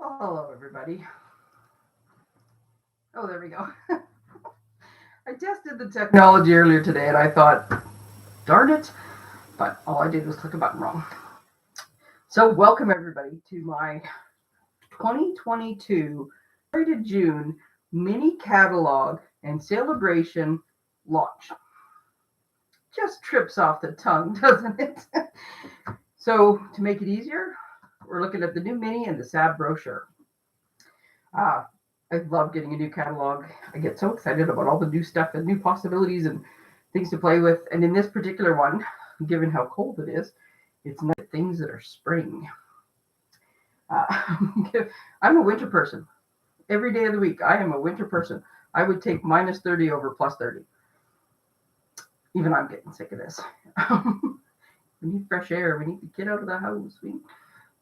Hello, everybody. Oh, there we go. I tested the technology earlier today and I thought, darn it, but all I did was click a button wrong. So, welcome everybody to my 2022 February to June mini catalog and celebration launch. Just trips off the tongue, doesn't it? So, to make it easier, we're looking at the new mini and the SAB brochure. I love getting a new catalog. I get so excited about all the new stuff and new possibilities and things to play with. And in this particular one, given how cold it is, it's not things that are spring. I'm a winter person. Every day of the week, I am a winter person. I would take minus 30 over plus 30. Even I'm getting sick of this. We need fresh air. We need to get out of the house.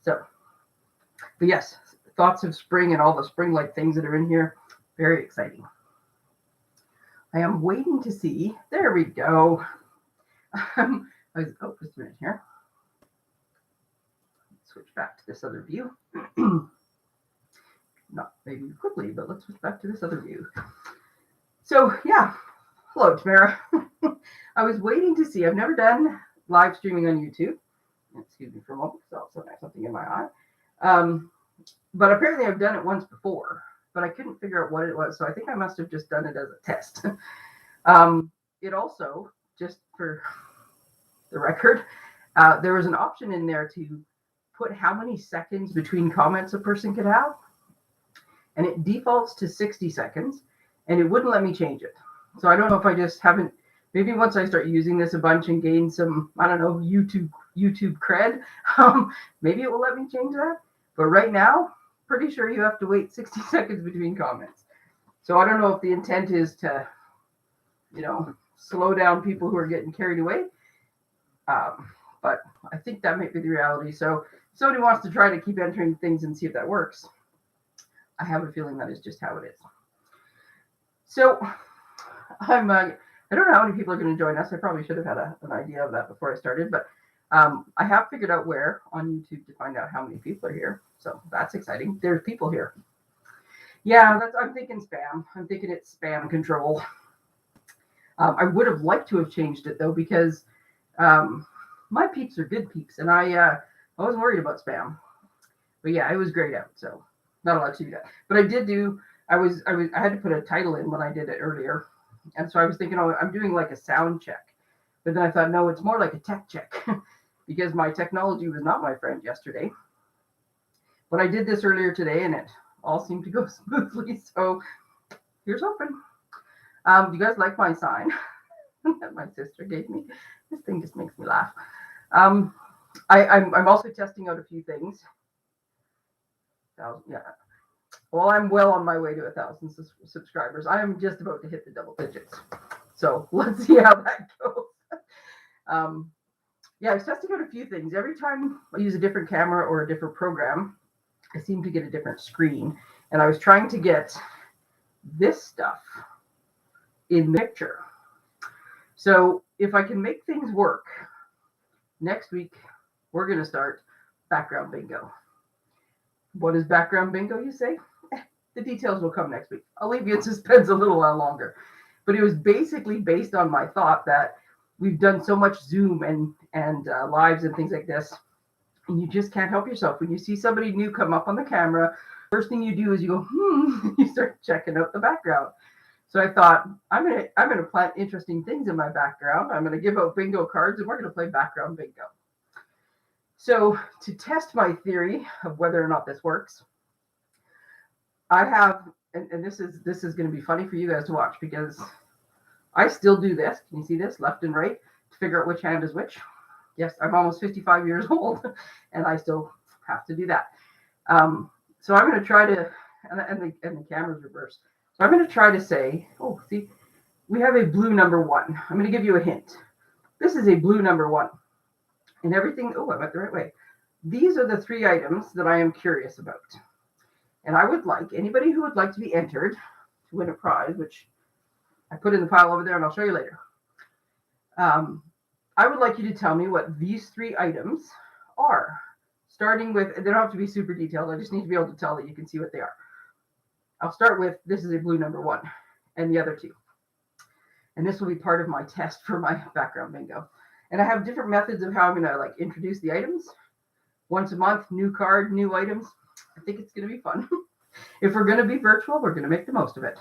But yes, thoughts of spring and all the spring-like things that are in here. Very exciting. I am waiting to see. There we go. Oh, just a minute here. Switch back to this other view. Not maybe quickly, but let's switch back to this other view. So yeah, hello Tamara. I was waiting to see. I've never done live streaming on YouTube. Excuse me for a moment, so I have something in my eye. But apparently I've done it once before, but I couldn't figure out what it was. So I think I must have just done it as a test. It also, just for the record, there was an option in there to put how many seconds between comments a person could have. And it defaults to 60 seconds, and it wouldn't let me change it. So I don't know if I just haven't, maybe once I start using this a bunch and gain some, I don't know, YouTube cred, maybe it will let me change that. But right now, pretty sure you have to wait 60 seconds between comments. So I don't know if the intent is to, slow down people who are getting carried away. But I think that might be the reality. So if somebody wants to try to keep entering things and see if that works, I have a feeling that is just how it is. So I don't know how many people are going to join us. I probably should have had an idea of that before I started, but I have figured out where on YouTube to find out how many people are here. So that's exciting. There's people here. Yeah, I'm thinking spam. I'm thinking it's spam control. I would have liked to have changed it though, because my peeps are good peeps, and I wasn't worried about spam. But yeah, it was grayed out, so not allowed to do that. But I did do. I had to put a title in when I did it earlier, and so I was thinking, oh, I'm doing like a sound check. But then I thought, no, it's more like a tech check because my technology was not my friend yesterday. But I did this earlier today, and it all seemed to go smoothly. So here's hoping. Do you guys like my sign that my sister gave me? This thing just makes me laugh. I'm also testing out a few things. Yeah. Well, I'm well on my way to 1,000 subscribers. I am just about to hit the double digits. So let's see how that goes. Yeah, I was testing out a few things. Every time I use a different camera or a different program, I seem to get a different screen. And I was trying to get this stuff in the picture. So if I can make things work, next week we're going to start background bingo. What is background bingo, you say? The details will come next week. I'll leave you in suspense a little while longer. But it was basically based on my thought that we've done so much Zoom and lives and things like this, and you just can't help yourself. When you see somebody new come up on the camera, first thing you do is you go, you start checking out the background. So I thought, I'm gonna plant interesting things in my background. I'm gonna give out bingo cards, and we're gonna play background bingo. So to test my theory of whether or not this works, I have, and this is going to be funny for you guys to watch because I still do this. Can you see this? Left and right to figure out which hand is which. Yes, I'm almost 55 years old, and I still have to do that. So I'm going to try to, and the camera's reversed. So I'm going to try to say, oh, see, we have a blue number 1. I'm going to give you a hint. This is a blue number 1. And everything, I went the right way. These are the 3 items that I am curious about. And I would like anybody who would like to be entered to win a prize, which I put in the pile over there and I'll show you later. I would like you to tell me what these 3 items are. starting with, they don't have to be super detailed. I just need to be able to tell that you can see what they are. I'll start with, this is a blue number 1 and the other 2. And this will be part of my test for my background bingo. And I have different methods of how I'm going to like introduce the items. Once a month, new card, new items. I think it's going to be fun. If we're going to be virtual, we're going to make the most of it.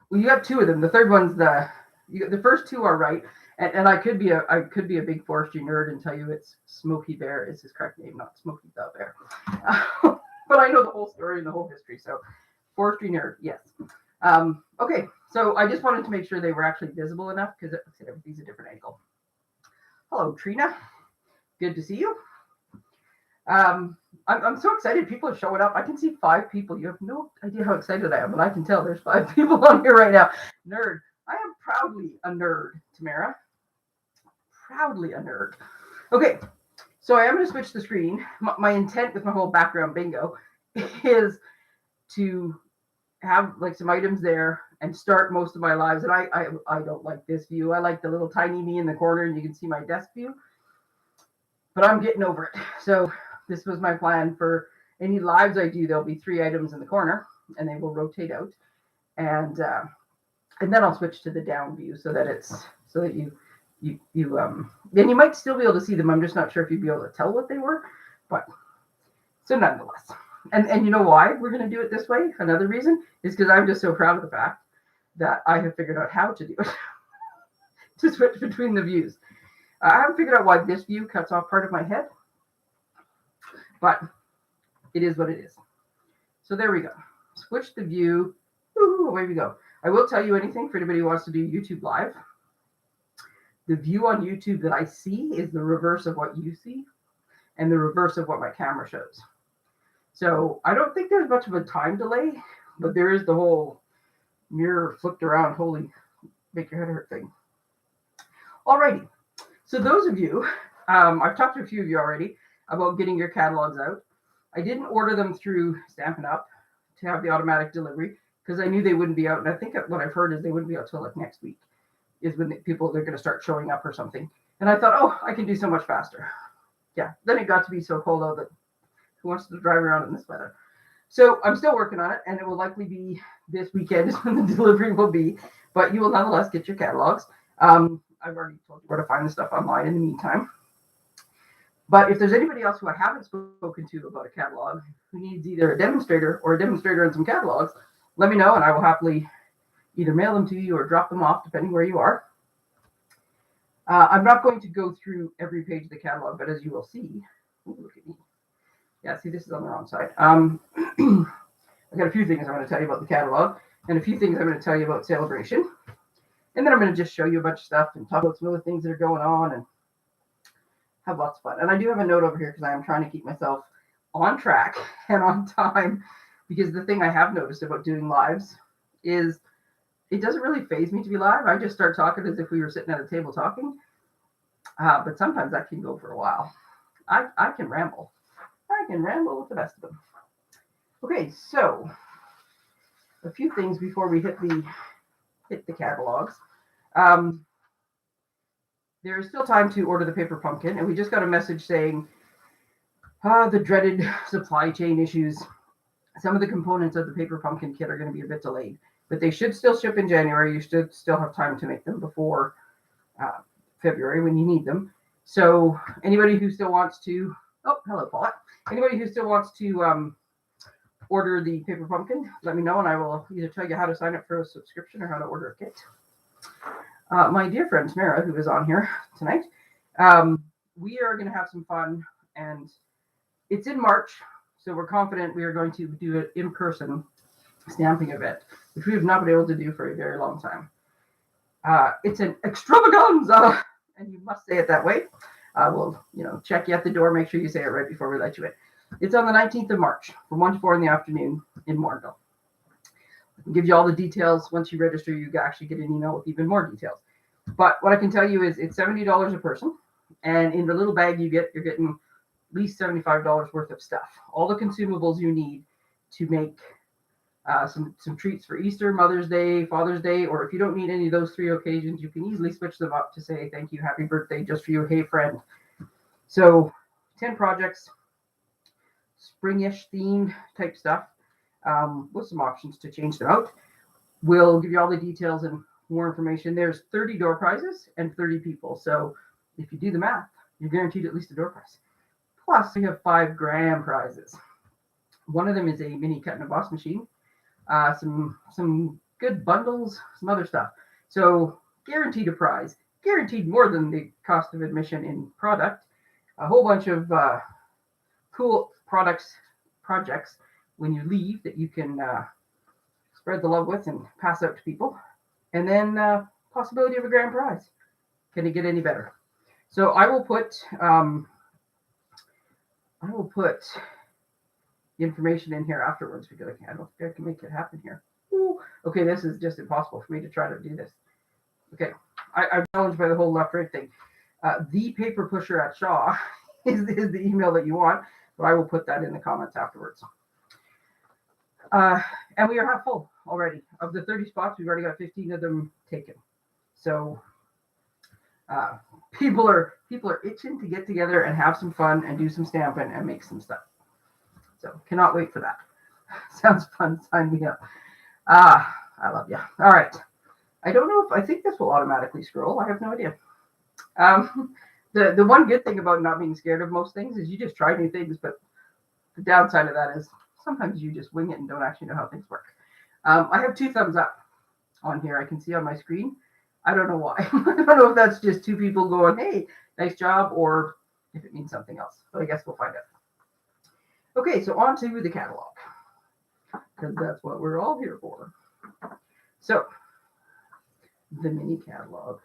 Well, you got 2 of them. The third one's the first 2 are right. And I could be a big forestry nerd and tell you it's Smokey Bear is his correct name, not Smokey the Bear. But I know the whole story and the whole history. So forestry nerd, yes. Okay, so I just wanted to make sure they were actually visible enough because everything's a different angle. Hello, Trina. Good to see you. I'm so excited. People are showing up. I can see 5 people. You have no idea how excited I am, but I can tell there's 5 people on here right now. Nerd. I am proudly a nerd, Tamara. Proudly a nerd. Okay, so I am going to switch the screen. My intent with my whole background bingo is to have like some items there and start most of my lives. And I don't like this view. I like the little tiny me in the corner and you can see my desk view. But I'm getting over it. So this was my plan for any lives I do. There'll be 3 items in the corner and they will rotate out. And then I'll switch to the down view so that you then you might still be able to see them. I'm just not sure if you'd be able to tell what they were, but so nonetheless. And you know why we're going to do it this way? Another reason is because I'm just so proud of the fact that I have figured out how to do it to switch between the views. I haven't figured out why this view cuts off part of my head, but it is what it is. So there we go. Switch the view. Ooh, away we go. I will tell you anything for anybody who wants to do YouTube Live. The view on YouTube that I see is the reverse of what you see and the reverse of what my camera shows. So I don't think there's much of a time delay, but there is the whole mirror flipped around, holy, make your head hurt thing. Alrighty. So those of you, I've talked to a few of you already about getting your catalogs out. I didn't order them through Stampin' Up to have the automatic delivery because I knew they wouldn't be out. And I think what I've heard is they wouldn't be out till like next week is when they're going to start showing up or something. And I thought, oh, I can do so much faster. Yeah. Then it got to be so cold out that who wants to drive around in this weather? So I'm still working on it and it will likely be this weekend is when the delivery will be, but you will nonetheless get your catalogs. I've already told you where to find the stuff online in the meantime. But if there's anybody else who I haven't spoken to about a catalog who needs either a demonstrator and some catalogs, let me know and I will happily either mail them to you or drop them off depending where you are. I'm not going to go through every page of the catalog, but as you will see, ooh, look at me. Yeah, see, this is on the wrong side. I've got a few things I'm going to tell you about the catalog and a few things I'm going to tell you about Celebration. And then I'm going to just show you a bunch of stuff and talk about some other things that are going on and have lots of fun. And I do have a note over here because I am trying to keep myself on track and on time because the thing I have noticed about doing lives is it doesn't really faze me to be live. I just start talking as if we were sitting at a table talking. But sometimes that can go for a while. I can ramble. I can ramble with the best of them. Okay, so a few things before we hit the catalogs. There is still time to order the paper pumpkin, and we just got a message saying the dreaded supply chain issues. Some of the components of the paper pumpkin kit are going to be a bit delayed, but they should still ship in January. You should still have time to make them before February when you need them. So anybody who still wants to, oh, hello, Paulette. Anybody who still wants to order the paper pumpkin, let me know, and I will either tell you how to sign up for a subscription or how to order a kit. My dear friend Tamara, who is on here tonight, we are going to have some fun, and it's in March, so we're confident we are going to do an in-person stamping event, which we have not been able to do for a very long time. It's an extravaganza, and you must say it that way. We'll, check you at the door, make sure you say it right before we let you in. It's on the 19th of March from 1 to 4 in the afternoon in Mornville. I'll give you all the details. Once you register, you actually get an email with even more details. But what I can tell you is it's $70 a person. And in the little bag you're getting at least $75 worth of stuff. All the consumables you need to make some treats for Easter, Mother's Day, Father's Day, or if you don't need any of those 3 occasions, you can easily switch them up to say thank you, happy birthday, just for you, hey friend. So 10 projects, springish themed type stuff, with some options to change them out. We'll give you all the details and more information. There's 30 door prizes and 30 people. So if you do the math, you're guaranteed at least a door prize. Plus, we have 5 grand prizes. One of them is a mini cut and emboss machine, some good bundles, some other stuff. So guaranteed a prize, guaranteed more than the cost of admission in product, a whole bunch of cool projects when you leave that you can spread the love with and pass out to people. And then possibility of a grand prize. Can it get any better? So I will put the information in here afterwards because I don't think I can make it happen here. Ooh, okay, this is just impossible for me to try to do this. Okay, I'm challenged by the whole left-right thing. The paper pusher at Shaw is the email that you want, but I will put that in the comments afterwards. And we are half full already. Of the 30 spots, we've already got 15 of them taken. So people are itching to get together and have some fun and do some stamping and make some stuff. So cannot wait for that. Sounds fun. Sign me up. I love you. All right. I don't know I think this will automatically scroll. I have no idea. The one good thing about not being scared of most things is you just try new things, but the downside of that is sometimes you just wing it and don't actually know how things work. I have 2 thumbs up on here. I can see on my screen. I don't know why. I don't know if that's just 2 people going, hey, nice job, or if it means something else. But I guess we'll find out. Okay, so on to the catalog, because that's what we're all here for. So, the mini catalog.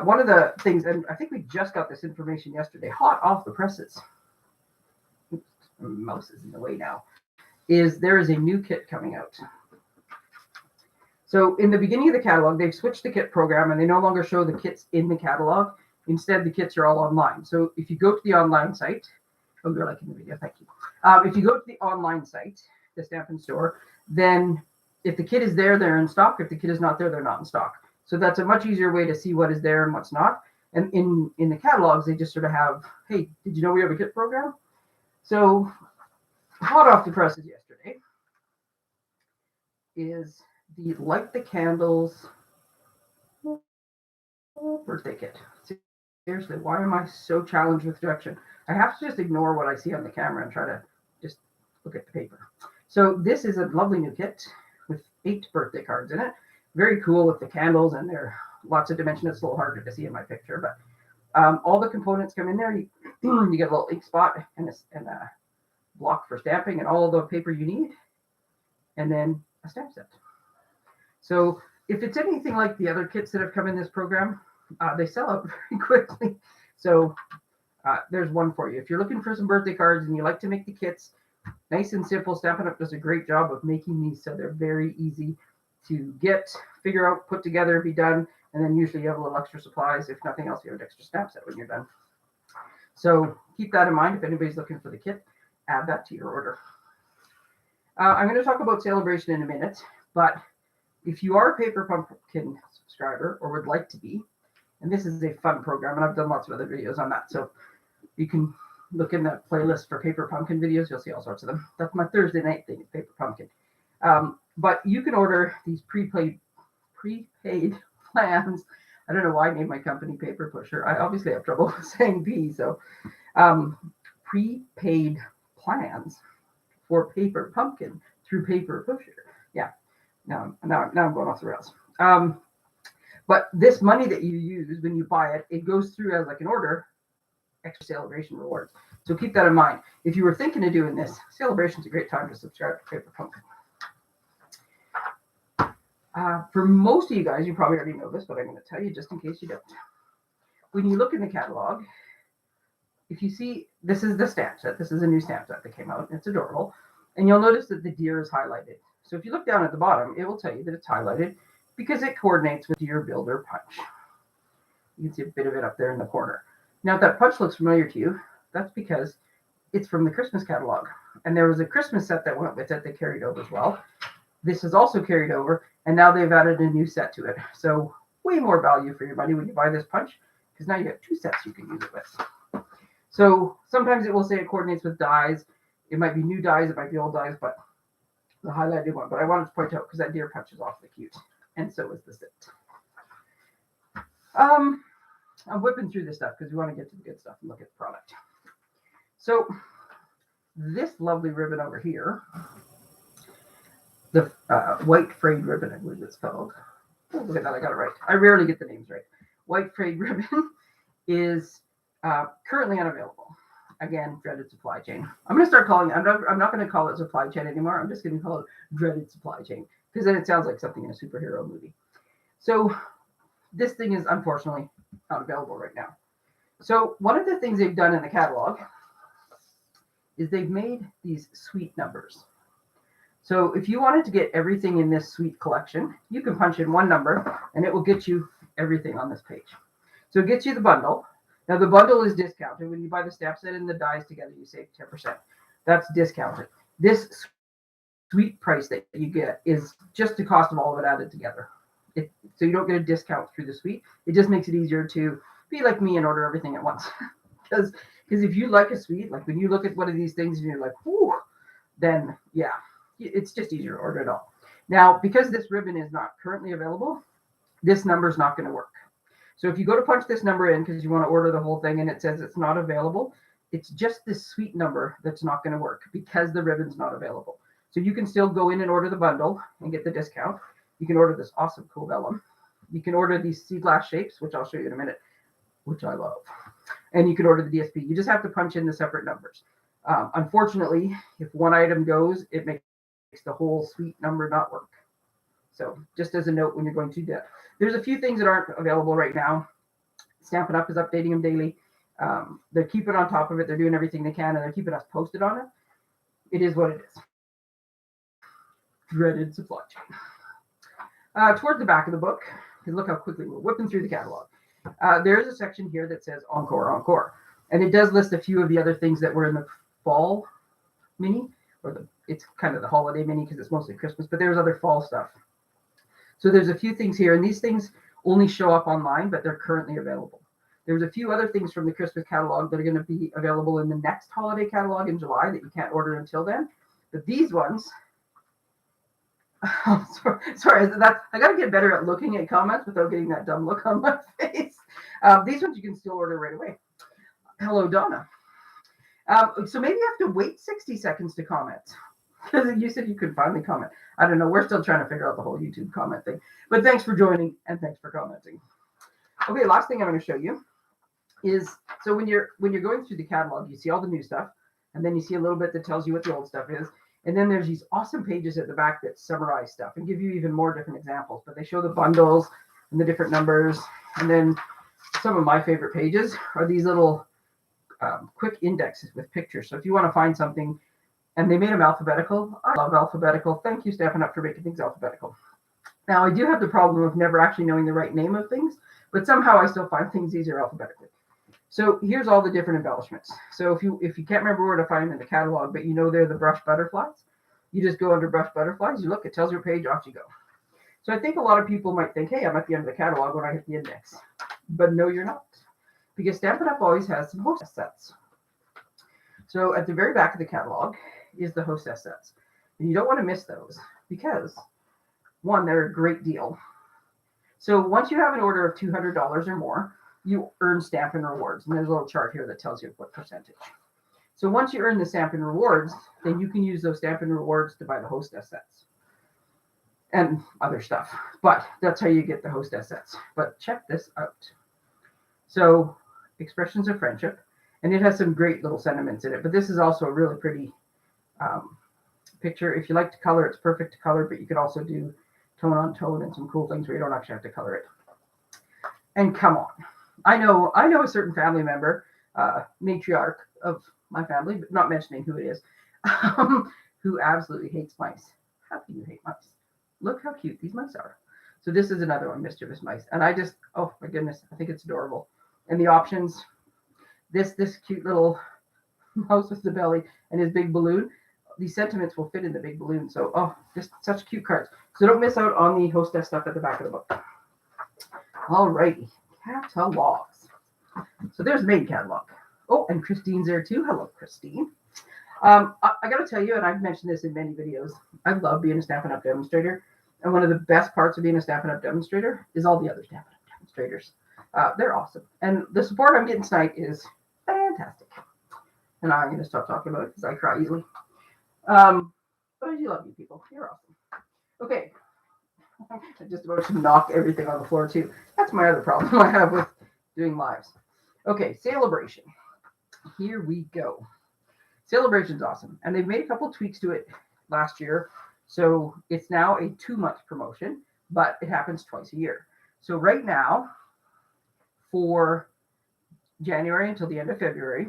One of the things, and I think we just got this information yesterday, hot off the presses. Oops, my mouse is in the way now. Is there is a new kit coming out. So in the beginning of the catalog, they've switched the kit program and they no longer show the kits in the catalog. Instead, the kits are all online. So if you go to the online site, oh, you're liking the video, thank you. If you go to the online site, the Stampin' Store, then if the kit is there, they're in stock. If the kit is not there, they're not in stock. So that's a much easier way to see what is there and what's not. And in the catalogs, they just sort of have, hey, did you know we have a kit program? So hot off the presses yesterday is the Light the Candles birthday kit. Seriously, why am I so challenged with direction? I have to just ignore what I see on the camera and try to just look at the paper. So this is a lovely new kit with 8 birthday cards in it. Very cool with the candles, and there are lots of dimension. It's a little harder to see in my picture, but all the components come in there. You get a little ink spot and a block for stamping and all the paper you need, and then a stamp set. So if it's anything like the other kits that have come in this program, they sell out very quickly. So there's one for you. If you're looking for some birthday cards and you like to make the kits, nice and simple, Stampin' Up! Does a great job of making these so they're very easy to get, figure out, put together, be done, and then usually you have a little extra supplies. If nothing else, you have an extra stamp set when you're done. So keep that in mind. If anybody's looking for the kit, add that to your order. I'm going to talk about Celebration in a minute, but if you are a Paper Pumpkin subscriber or would like to be, and this is a fun program, and I've done lots of other videos on that, so you can look in the playlist for Paper Pumpkin videos. You'll see all sorts of them. That's my Thursday night thing, Paper Pumpkin. But you can order these prepaid plans. I don't know why I named my company Paper Pusher. I obviously have trouble saying P, so prepaid plans for Paper Pumpkin through Paper Pusher. Yeah, now I'm going off the rails. But this money that you use when you buy it, it goes through as like an order, extra Celebration rewards. So keep that in mind. If you were thinking of doing this, Celebration's a great time to subscribe to Paper Pumpkin. For most of you guys, you probably already know this, but I'm going to tell you just in case you don't. When you look in the catalog, if you see, this is the stamp set. This is a new stamp set that came out. It's adorable. And you'll notice that the deer is highlighted. So if you look down at the bottom, it will tell you that it's highlighted because it coordinates with your builder punch. You can see a bit of it up there in the corner. Now, if that punch looks familiar to you, that's because it's from the Christmas catalog. And there was a Christmas set that went with it that carried over as well. This is also carried over, and now they've added a new set to it. So way more value for your money when you buy this punch, because now you have two sets you can use it with. So sometimes it will say it coordinates with dies. It might be new dies, it might be old dies, but the highlighted one. But I wanted to point out because that deer punch is awfully cute, and so is the sit. I'm whipping through this stuff because we want to get to the good stuff and look at the product. So this lovely ribbon over here, the white frayed ribbon, I believe it's called. Oh, look at that, I got it right. I rarely get the names right. White frayed ribbon is currently unavailable. Again, dreaded supply chain. I'm going to start calling it, I'm not going to call it supply chain anymore. I'm just going to call it dreaded supply chain because then it sounds like something in a superhero movie. So this thing is unfortunately not available right now. So one of the things they've done in the catalog is they've made these suite numbers. So if you wanted to get everything in this suite collection, you can punch in one number and it will get you everything on this page. So it gets you the bundle. Now the bundle is discounted. When you buy the stamp set and the dies together, you save 10%. That's discounted. This suite price that you get is just the cost of all of it added together. So you don't get a discount through the suite. It just makes it easier to be like me and order everything at once. Because if you like a suite, like when you look at one of these things and you're like, whoo, then yeah, it's just easier to order it all. Now, because this ribbon is not currently available, this number is not going to work. So if you go to punch this number in because you want to order the whole thing and it says it's not available, it's just this suite number that's not going to work because the ribbon's not available. So you can still go in and order the bundle and get the discount. You can order this awesome cool vellum. You can order these sea glass shapes, which I'll show you in a minute, which I love. And you can order the DSP. You just have to punch in the separate numbers. Unfortunately, if one item goes, it makes the whole suite number not work. So just as a note when you're going to do that. There's a few things that aren't available right now. Stampin' Up! Is updating them daily. They're keeping on top of it. They're doing everything they can, and they're keeping us posted on it. It is what it is. Dreaded supply chain. Towards the back of the book, look how quickly we're whipping through the catalog. There's a section here that says Encore, Encore. And it does list a few of the other things that were in the fall mini, it's kind of the holiday mini because it's mostly Christmas, but there's other fall stuff. So there's a few things here, and these things only show up online, but they're currently available. There's a few other things from the Christmas catalog that are going to be available in the next holiday catalog in July that you can't order until then. But these ones, sorry, I got to get better at looking at comments without getting that dumb look on my face. These ones you can still order right away. Hello, Donna. So maybe you have to wait 60 seconds to comment. Because you said you could finally comment. I don't know. We're still trying to figure out the whole YouTube comment thing. But thanks for joining and thanks for commenting. Okay, last thing I'm going to show you is, so when you're going through the catalog, you see all the new stuff, and then you see a little bit that tells you what the old stuff is. And then there's these awesome pages at the back that summarize stuff and give you even more different examples. But they show the bundles and the different numbers. And then some of my favorite pages are these little quick indexes with pictures. So if you want to find something, and they made them alphabetical. I love alphabetical. Thank you, Stampin' Up! For making things alphabetical. Now, I do have the problem of never actually knowing the right name of things, but somehow I still find things easier alphabetically. So here's all the different embellishments. So if you can't remember where to find them in the catalog, but you know they're the brush butterflies, you just go under brush butterflies, you look, it tells your page, off you go. So I think a lot of people might think, hey, I'm at the end of the catalog when I hit the index. But no, you're not. Because Stampin' Up! Always has some hostess sets. So at the very back of the catalog is the hostess sets. And you don't want to miss those because, one, they're a great deal. So once you have an order of $200 or more, you earn Stampin' Rewards. And there's a little chart here that tells you what percentage. So once you earn the Stampin' Rewards, then you can use those Stampin' Rewards to buy the hostess sets and other stuff. But that's how you get the hostess sets. But check this out. So expressions of friendship. And it has some great little sentiments in it. But this is also a really pretty picture. If you like to color, it's perfect to color. But you could also do tone on tone and some cool things where you don't actually have to color it. And come on. I know a certain family member, matriarch of my family, but not mentioning who it is, who absolutely hates mice. How can you hate mice? Look how cute these mice are. So this is another one, Mischievous Mice. And I just, oh my goodness, I think it's adorable. And the options, this cute little mouse with the belly and his big balloon. These sentiments will fit in the big balloon. So, oh, just such cute cards. So don't miss out on the hostess stuff at the back of the book. Alrighty, catalogs. So there's the main catalog. Oh, and Christine's there too. Hello, Christine. I got to tell you, and I've mentioned this in many videos, I love being a Stampin' Up! Demonstrator. And one of the best parts of being a Stampin' Up! Demonstrator is all the other Stampin' Up! Demonstrators. They're awesome. And the support I'm getting tonight is fantastic. And I'm going to stop talking about it because I cry easily. But I do love you people. You're awesome. Okay. I'm just about to knock everything on the floor too. That's my other problem I have with doing lives. Okay, Celebration. Here we go. Celebration's awesome. And they've made a couple tweaks to it last year. So it's now a 2-month promotion, but it happens twice a year. So right now, for January until the end of February,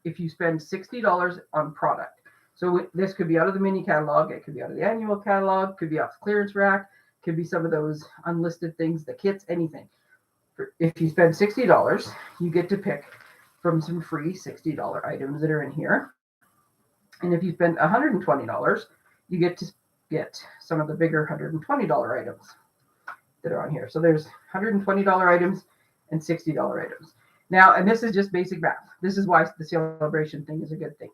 if you spend $60 on product, so this could be out of the mini catalog, it could be out of the annual catalog, could be off the clearance rack, could be some of those unlisted things, the kits, anything. If you spend $60, you get to pick from some free $60 items that are in here. And if you spend $120, you get to get some of the bigger $120 items that are on here. So there's $120 items and $60 items. Now, and this is just basic math. This is why the celebration thing is a good thing.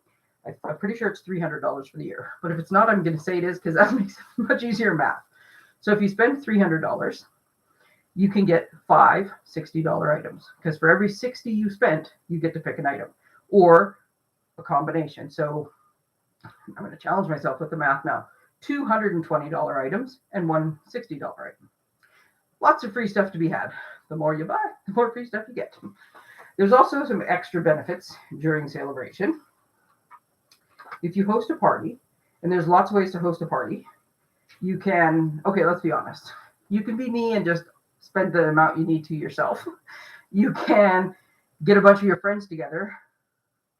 I'm pretty sure it's $300 for the year. But if it's not, I'm going to say it is because that makes it much easier math. So if you spend $300, you can get 5 $60 items. Because for every 60 you spent, you get to pick an item. Or a combination. So I'm going to challenge myself with the math now. 2 $120 items and 1 $60 item. Lots of free stuff to be had. The more you buy, the more free stuff you get. There's also some extra benefits during Celebration. If you host a party, and there's lots of ways to host a party, you can, okay, let's be honest. You can be me and just spend the amount you need to yourself. You can get a bunch of your friends together.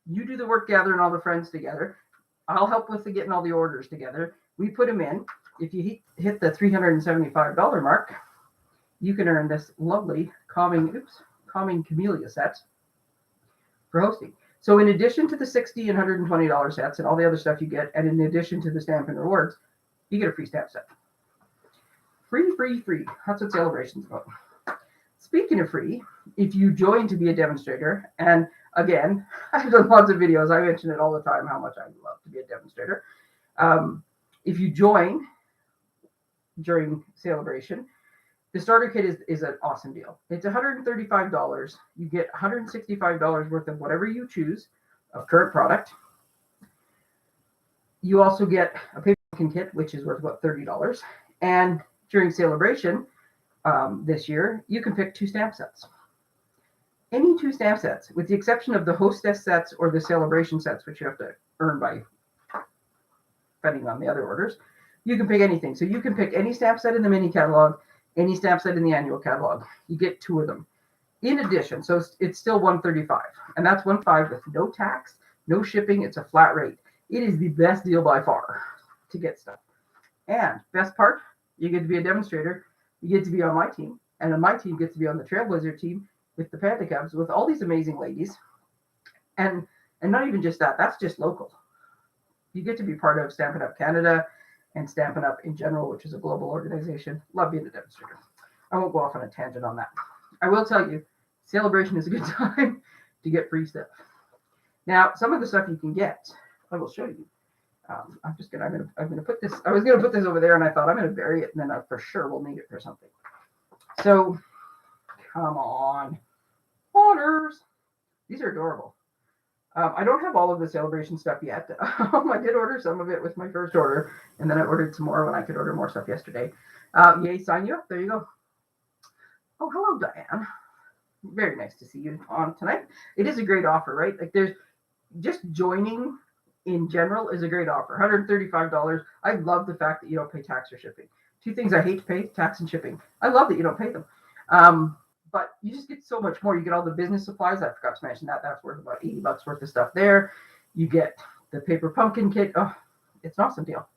You do the work gathering all the friends together. I'll help with getting all the orders together. We put them in. If you hit the $375 mark, you can earn this lovely calming camellia set for hosting. So in addition to the $60 and $120 sets and all the other stuff you get, and in addition to the Stampin' Rewards, you get a free stamp set. Free, free, free. That's what Celebration's about. Speaking of free, if you join to be a demonstrator, and again, I've done lots of videos. I mention it all the time how much I love to be a demonstrator. If you join during Celebration, the starter kit is an awesome deal. It's $135. You get $165 worth of whatever you choose of current product. You also get a paper pumpkin kit, which is worth about $30. And during Celebration this year, you can pick 2 stamp sets. Any 2 stamp sets, with the exception of the hostess sets or the Celebration sets, which you have to earn by depending on the other orders. You can pick anything. So you can pick any stamp set in the mini catalog, any stamp set in the annual catalog. You get 2 of them. In addition, so it's still $135, and that's $135 with no tax, no shipping. It's a flat rate. It is the best deal by far to get stuff. And best part, you get to be a demonstrator. You get to be on my team, and on my team gets to be on the Trailblazer team with the Panda Cubs with all these amazing ladies. And not even just that. That's just local. You get to be part of Stampin' Up! Canada and Stampin' Up! In general, which is a global organization. Love being a demonstrator. I won't go off on a tangent on that. I will tell you, Celebration is a good time to get free stuff. Now, some of the stuff you can get, I will show you. I'm gonna put this. I was gonna put this over there, and I thought I'm gonna bury it, and then I for sure will need it for something. So, come on, orders. These are adorable. I don't have all of the Celebration stuff yet. I did order some of it with my first order, and then I ordered some more when I could order more stuff yesterday. Yay, sign you up. There you go. Oh, hello, Diane. Very nice to see you on tonight. It is a great offer, right? Like there's just joining in general is a great offer. $135. I love the fact that you don't pay tax or shipping. 2 things I hate to pay, tax and shipping. I love that you don't pay them. But you just get so much more. You get all the business supplies. I forgot to mention that. That's worth about $80 worth of stuff there. You get the paper pumpkin kit. Oh, it's an awesome deal.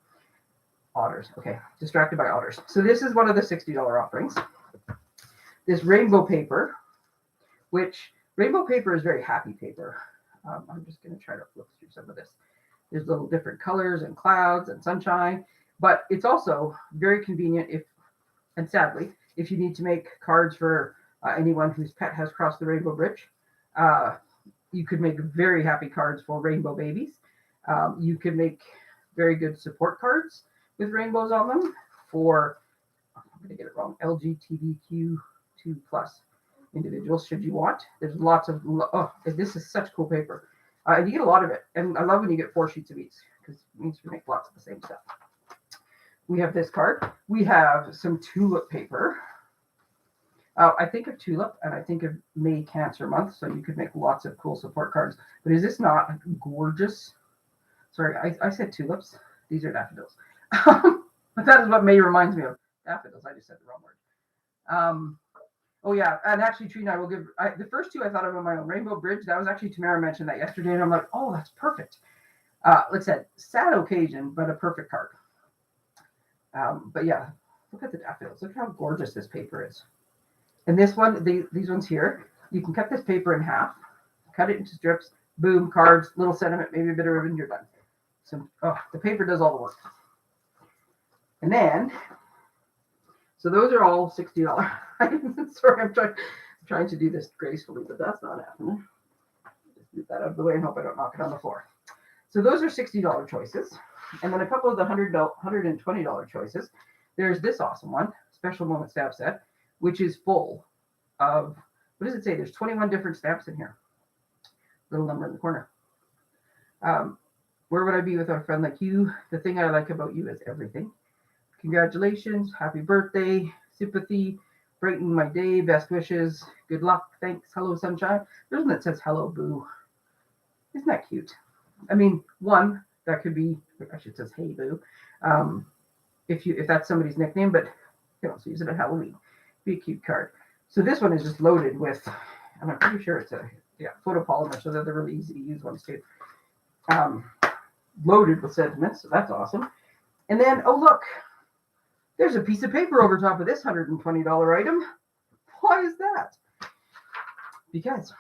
Otters. Okay, distracted by otters. So this is one of the $60 offerings. This rainbow paper, which rainbow paper is very happy paper. I'm just going to try to flip through some of this. There's little different colors and clouds and sunshine, but it's also very convenient and sadly, if you need to make cards for anyone whose pet has crossed the rainbow bridge, you could make very happy cards for rainbow babies. You could make very good support cards with rainbows on them for, I'm going to get it wrong, LGBTQ2 plus individuals, should you want. There's lots of, this is such cool paper. And you get a lot of it. And I love when you get 4 sheets of each, because it means you make lots of the same stuff. We have this card. We have some tulip paper. I think of tulip and I think of May Cancer Month, so you could make lots of cool support cards. But is this not gorgeous? Sorry, I said tulips. These are daffodils. But that is what May reminds me of. Daffodils. I just said the wrong word. Oh yeah, and actually, Trina, I will give the first 2 I thought of on my own. Rainbow Bridge. That was actually Tamara mentioned that yesterday, and I'm like, oh, that's perfect. Like I said, sad occasion, but a perfect card. But yeah, look at the daffodils. Look how gorgeous this paper is. And this one, these ones here, you can cut this paper in half, cut it into strips, boom, cards, little sentiment, maybe a bit of ribbon, you're done. So, the paper does all the work. And then, so those are all $60 items. Sorry, I'm trying to do this gracefully, but that's not happening. Just get that out of the way and hope I don't knock it on the floor. So those are $60 choices. And then a couple of the $120 choices. There's this awesome one, Special Moment Stamp Set, which is full of, what does it say? There's 21 different stamps in here. Little number in the corner. Where would I be without a friend like you? The thing I like about you is everything. Congratulations, happy birthday, sympathy, brighten my day, best wishes, good luck, thanks, hello sunshine. There's one that says hello boo. Isn't that cute? I mean, one, that could be, actually it says hey boo, if that's somebody's nickname, but you can also use it at Halloween. Be a cute card. So this one is just loaded with, and I'm pretty sure it's photopolymer, so they're the really easy to use ones too. Loaded with sentiments, so that's awesome. And then, oh look, there's a piece of paper over top of this $120 item. Why is that? Because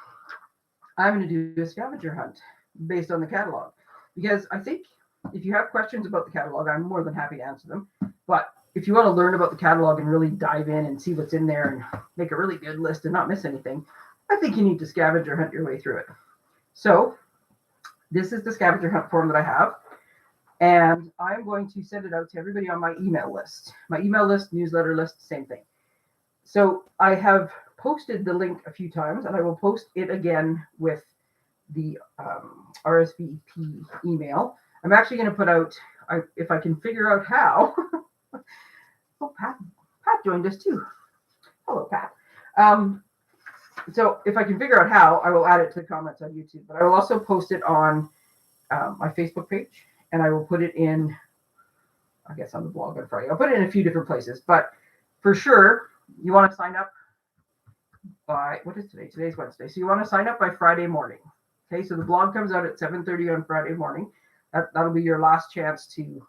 I'm going to do a scavenger hunt based on the catalog. Because I think if you have questions about the catalog, I'm more than happy to answer them. But if you want to learn about the catalog and really dive in and see what's in there and make a really good list and not miss anything, I think you need to scavenger hunt your way through it. So this is the scavenger hunt form that I have. And I'm going to send it out to everybody on my email list. My email list, newsletter list, same thing. So I have posted the link a few times, and I will post it again with the RSVP email. I'm actually going to put out, if I can figure out how. Oh, Pat joined us too. Hello, Pat. So if I can figure out how, I will add it to the comments on YouTube. But I will also post it on my Facebook page. And I will put it in, I guess, on the blog on Friday. I'll put it in a few different places. But for sure, you want to sign up by, what is today? Today's Wednesday. So you want to sign up by Friday morning. Okay, so the blog comes out at 7:30 on Friday morning. That'll be your last chance to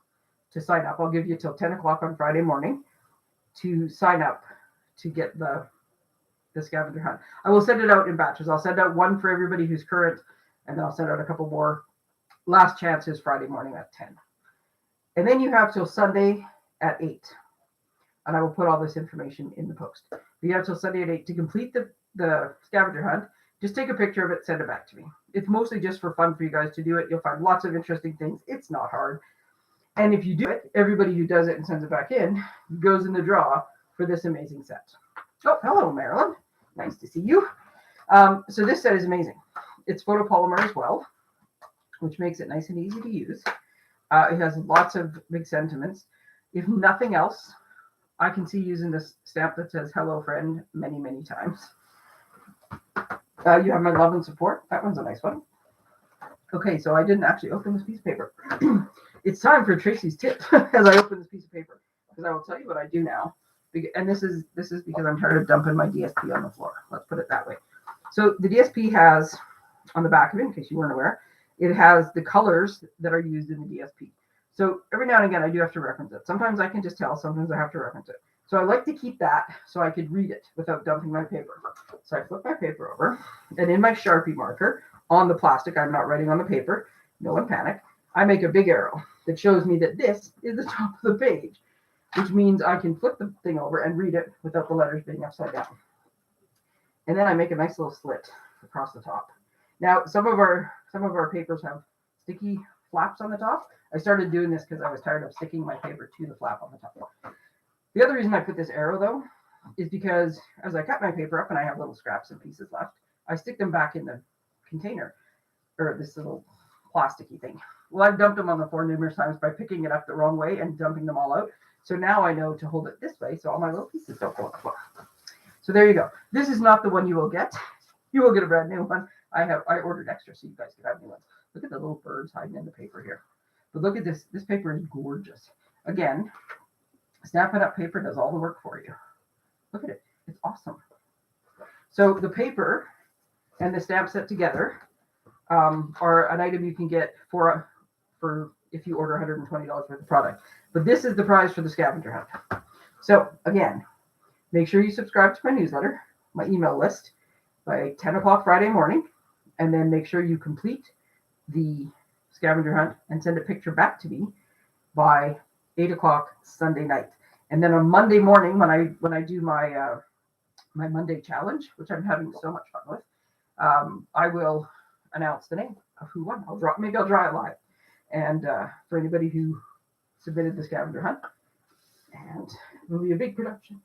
sign up. I'll give you till 10 o'clock on Friday morning to sign up to get the scavenger hunt. I will send it out in batches. I'll send out one for everybody who's current, and then I'll send out a couple more. Last chance is Friday morning at 10. And then you have till Sunday at 8. And I will put all this information in the post. You have till Sunday at 8 to complete the scavenger hunt. Just take a picture of it, send it back to me. It's mostly just for fun for you guys to do it. You'll find lots of interesting things. It's not hard. And if you do it, everybody who does it and sends it back in goes in the draw for this amazing set. Oh, hello, Marilyn. Nice to see you. So this set is amazing. It's photopolymer as well, which makes it nice and easy to use. It has lots of big sentiments. If nothing else, I can see using this stamp that says hello friend many, many times. You have my love and support. That one's a nice one. Okay, so I didn't actually open this piece of paper. It's time for Tracy's tip as I open this piece of paper, because I will tell you what I do now. And this is because I'm tired of dumping my DSP on the floor. Let's put it that way. So the DSP has, on the back of it, in case you weren't aware, it has the colors that are used in the DSP. So every now and again, I do have to reference it. Sometimes I can just tell, sometimes I have to reference it. So I like to keep that so I could read it without dumping my paper. So I flip my paper over, and in my Sharpie marker, on the plastic. I'm not writing on the paper. No one panic. I make a big arrow that shows me that this is the top of the page, which means I can flip the thing over and read it without the letters being upside down. And then I make a nice little slit across the top. Now, some of our papers have sticky flaps on the top. I started doing this because I was tired of sticking my paper to the flap on the top. The other reason I put this arrow, though, is because as I cut my paper up and I have little scraps and pieces left, I stick them back in the container, or this little plasticky thing. Well, I've dumped them on the floor numerous times by picking it up the wrong way and dumping them all out. So now I know to hold it this way so all my little pieces don't go on the floor. So there you go. This is not the one you will get. You will get a brand new one. I ordered extra so you guys can have new ones. Look at the little birds hiding in the paper here. But look at this. This paper is gorgeous. Again, Snap It Up paper does all the work for you. Look at it. It's awesome. So the paper and the stamp set together are an item you can get for if you order $120 worth of product. But this is the prize for the scavenger hunt. So again, make sure you subscribe to my newsletter, my email list, by 10 o'clock Friday morning, and then make sure you complete the scavenger hunt and send a picture back to me by 8 o'clock Sunday night. And then on Monday morning, when I do my my Monday challenge, which I'm having so much fun with, I will announce the name of who won. Maybe I'll draw it live, and for anybody who submitted the scavenger hunt, and it will be a big production.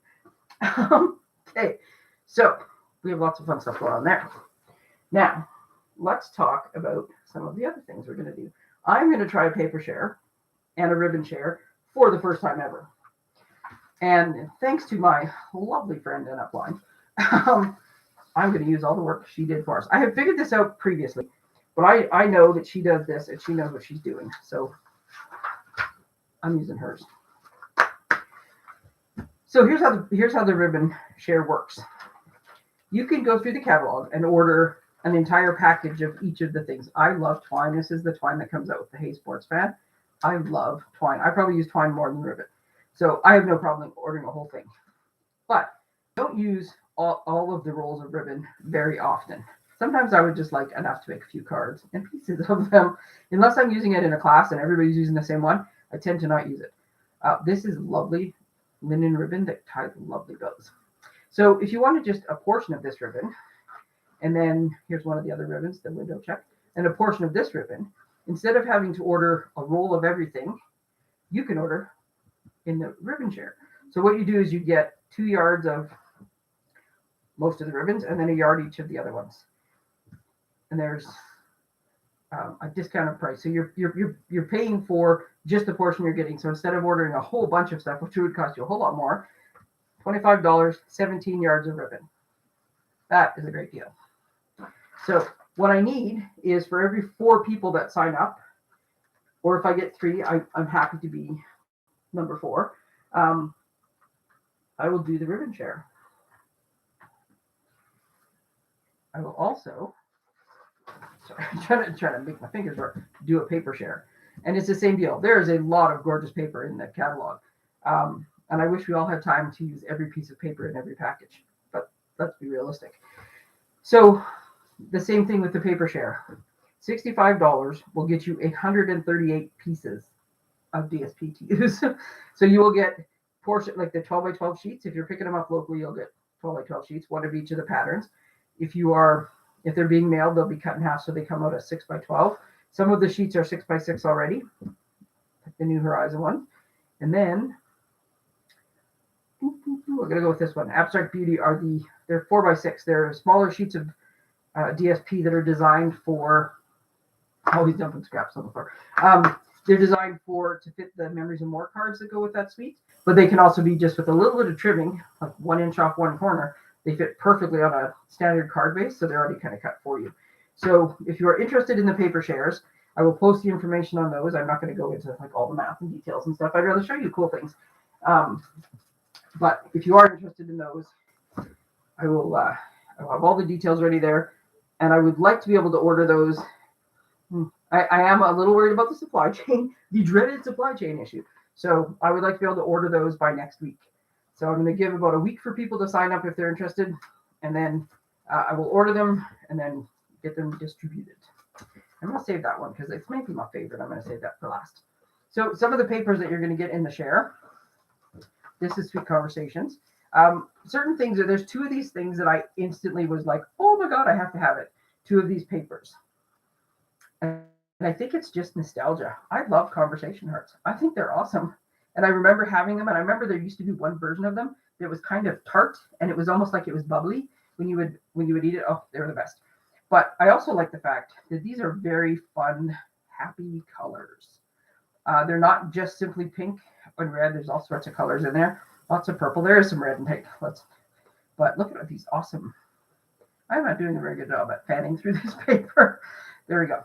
Okay, so we have lots of fun stuff going on there. Now, let's talk about some of the other things we're going to do. I'm going to try a paper share and a ribbon share for the first time ever. And thanks to my lovely friend in upline, I'm going to use all the work she did for us. I have figured this out previously, but I know that she does this and she knows what she's doing. So I'm using hers. So here's how the ribbon share works. You can go through the catalog and order an entire package of each of the things. I love twine. This is the twine that comes out with the Hey Sports fan. I love twine. I probably use twine more than ribbon. So I have no problem ordering a whole thing. But don't use all of the rolls of ribbon very often. Sometimes I would just like enough to make a few cards and pieces of them. Unless I'm using it in a class and everybody's using the same one, I tend to not use it. This is lovely linen ribbon that ties lovely bows. So if you wanted just a portion of this ribbon, and then here's one of the other ribbons, the window check, and a portion of this ribbon, instead of having to order a roll of everything, you can order in the ribbon share. So what you do is you get 2 yards of most of the ribbons and then a yard each of the other ones. And there's a discounted price. So you're paying for just the portion you're getting. So instead of ordering a whole bunch of stuff, which would cost you a whole lot more, $25, 17 yards of ribbon. That is a great deal. So what I need is for every 4 people that sign up, or if I get 3, I'm happy to be number 4. I will do the ribbon share. I will also, sorry, I'm trying to make my fingers work, do a paper share. And it's the same deal. There is a lot of gorgeous paper in the catalog. And I wish we all had time to use every piece of paper in every package, but let's be realistic. So the same thing with the paper share. $65 will get you 138 pieces of DSP to use. So you will get portion like the 12 by 12 sheets. If you're picking them up locally, you'll get 12 by 12 sheets, one of each of the patterns. If they're being mailed, they'll be cut in half, so they come out at 6 by 12. Some of the sheets are 6 by 6 already, like the New Horizon one. And then we're gonna go with this one. Abstract Beauty they're 4 by 6. They're smaller sheets of DSP that are designed for always dumping scraps on the floor. They're designed to fit the Memories and More cards that go with that suite, but they can also be just with a little bit of trimming, like 1 inch off one corner. They fit perfectly on a standard card base, so they're already kind of cut for you. So if you are interested in the paper shares, I will post the information on those. I'm not going to go into like all the math and details and stuff. I'd rather show you cool things. But if you are interested in those, I will have all the details ready there. And I would like to be able to order those. I am a little worried about the supply chain, the dreaded supply chain issue. So I would like to be able to order those by next week. So I'm going to give about a week for people to sign up if they're interested. And then I will order them and then get them distributed. I'm going to save that one because it's maybe my favorite. I'm going to save that for last. So some of the papers that you're going to get in the share. This is Sweet Conversations. Certain things, there's two of these things that I instantly was like, oh my God, I have to have it. Two of these papers. And I think it's just nostalgia. I love conversation hearts. I think they're awesome. And I remember having them, and I remember there used to be one version of them that was kind of tart, and it was almost like it was bubbly when you would eat it. Oh, they were the best. But I also like the fact that these are very fun, happy colors. They're not just simply pink and red. There's all sorts of colors in there. Lots of purple. There is some red and pink. But look at these awesome. I'm not doing a very good job at fanning through this paper. There we go.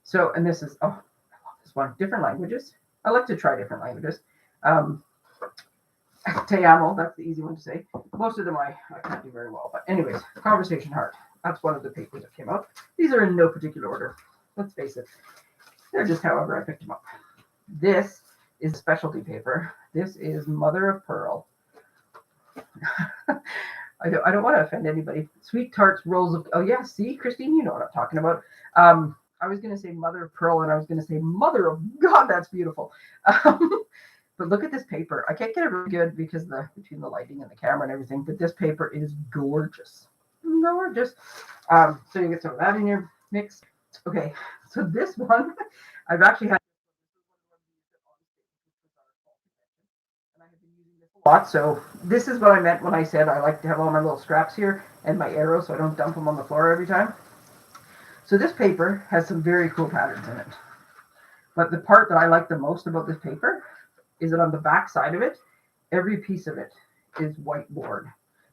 So, and this is, oh, I love this one. Different languages. I like to try different languages. Te amo, that's the easy one to say. Most of them I can't do very well. But anyways, Conversation Heart. That's one of the papers that came out. These are in no particular order. Let's face it. They're just however I picked them up. This is specialty paper. This is Mother of Pearl. I don't want to offend anybody. Sweet Tarts Rolls of... Oh, yeah. See, Christine, you know what I'm talking about. I was going to say Mother of Pearl, and I was going to say Mother of God. That's beautiful. But look at this paper. I can't get it really good because between the lighting and the camera and everything, but this paper is gorgeous. Gorgeous. So you get some of that in your mix. Okay, so this one, I've actually had, and I have been using this a lot. So this is what I meant when I said I like to have all my little scraps here and my arrows so I don't dump them on the floor every time. So this paper has some very cool patterns in it. But the part that I like the most about this paper is that on the back side of it, every piece of it is whiteboard.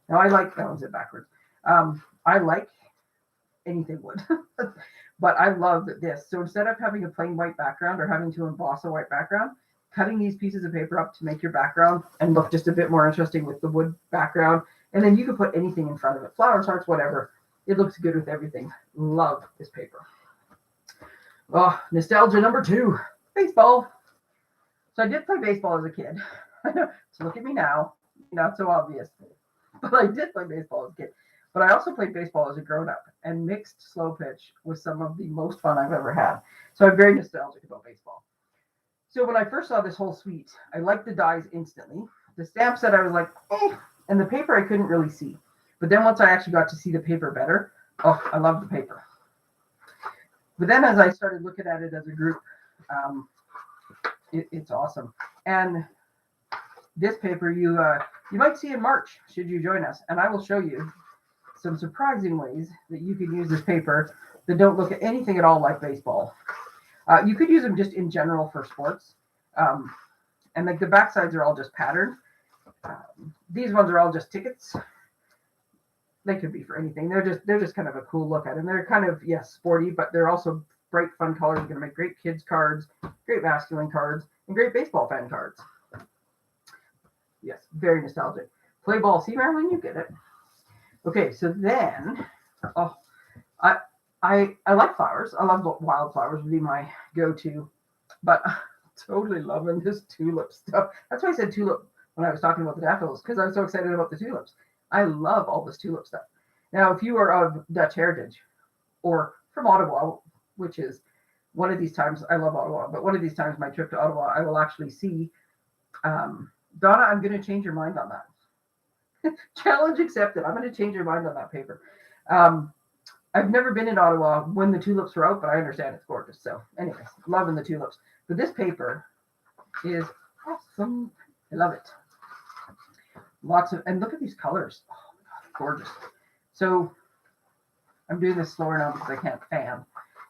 Now I like, that one's it backwards. I like anything wood, but I love this. So instead of having a plain white background or having to emboss a white background, cutting these pieces of paper up to make your background and look just a bit more interesting with the wood background. And then you can put anything in front of it, flowers, hearts, whatever. It looks good with everything. Love this paper. Oh, nostalgia number 2, baseball. So I did play baseball as a kid. So look at me now. Not so obvious. But I did play baseball as a kid. But I also played baseball as a grown-up. And mixed slow pitch was some of the most fun I've ever had. So I'm very nostalgic about baseball. So when I first saw this whole suite, I liked the dies instantly. The stamp set I was like, eh. And the paper I couldn't really see. But then once I actually got to see the paper better, oh, I love the paper. But then as I started looking at it as a group, it's awesome. And this paper you might see in March, should you join us. And I will show you some surprising ways that you can use this paper that don't look at anything at all like baseball. You could use them just in general for sports. And like the back sides are all just patterned. These ones are all just tickets. They could be for anything. They're just kind of a cool look at them. They're kind of, yes, sporty, but they're also bright, fun colors. You're going to make great kids cards, great masculine cards, and great baseball fan cards. Yes, very nostalgic. Play ball. See, Marilyn, you get it. Okay, so then, oh, I like flowers. I love wildflowers would be my go-to, but I'm totally loving this tulip stuff. That's why I said tulip when I was talking about the daffodils, because I was so excited about the tulips. I love all this tulip stuff. Now, if you are of Dutch heritage or from Ottawa, which is one of these times, I love Ottawa, but one of these times my trip to Ottawa, I will actually see, Donna, I'm going to change your mind on that. Challenge accepted. I'm going to change your mind on that paper. I've never been in Ottawa when the tulips were out, but I understand it's gorgeous. So anyways, loving the tulips. But this paper is awesome. I love it. Lots of, and look at these colors. Oh my God, gorgeous. So I'm doing this slower now because I can't fan.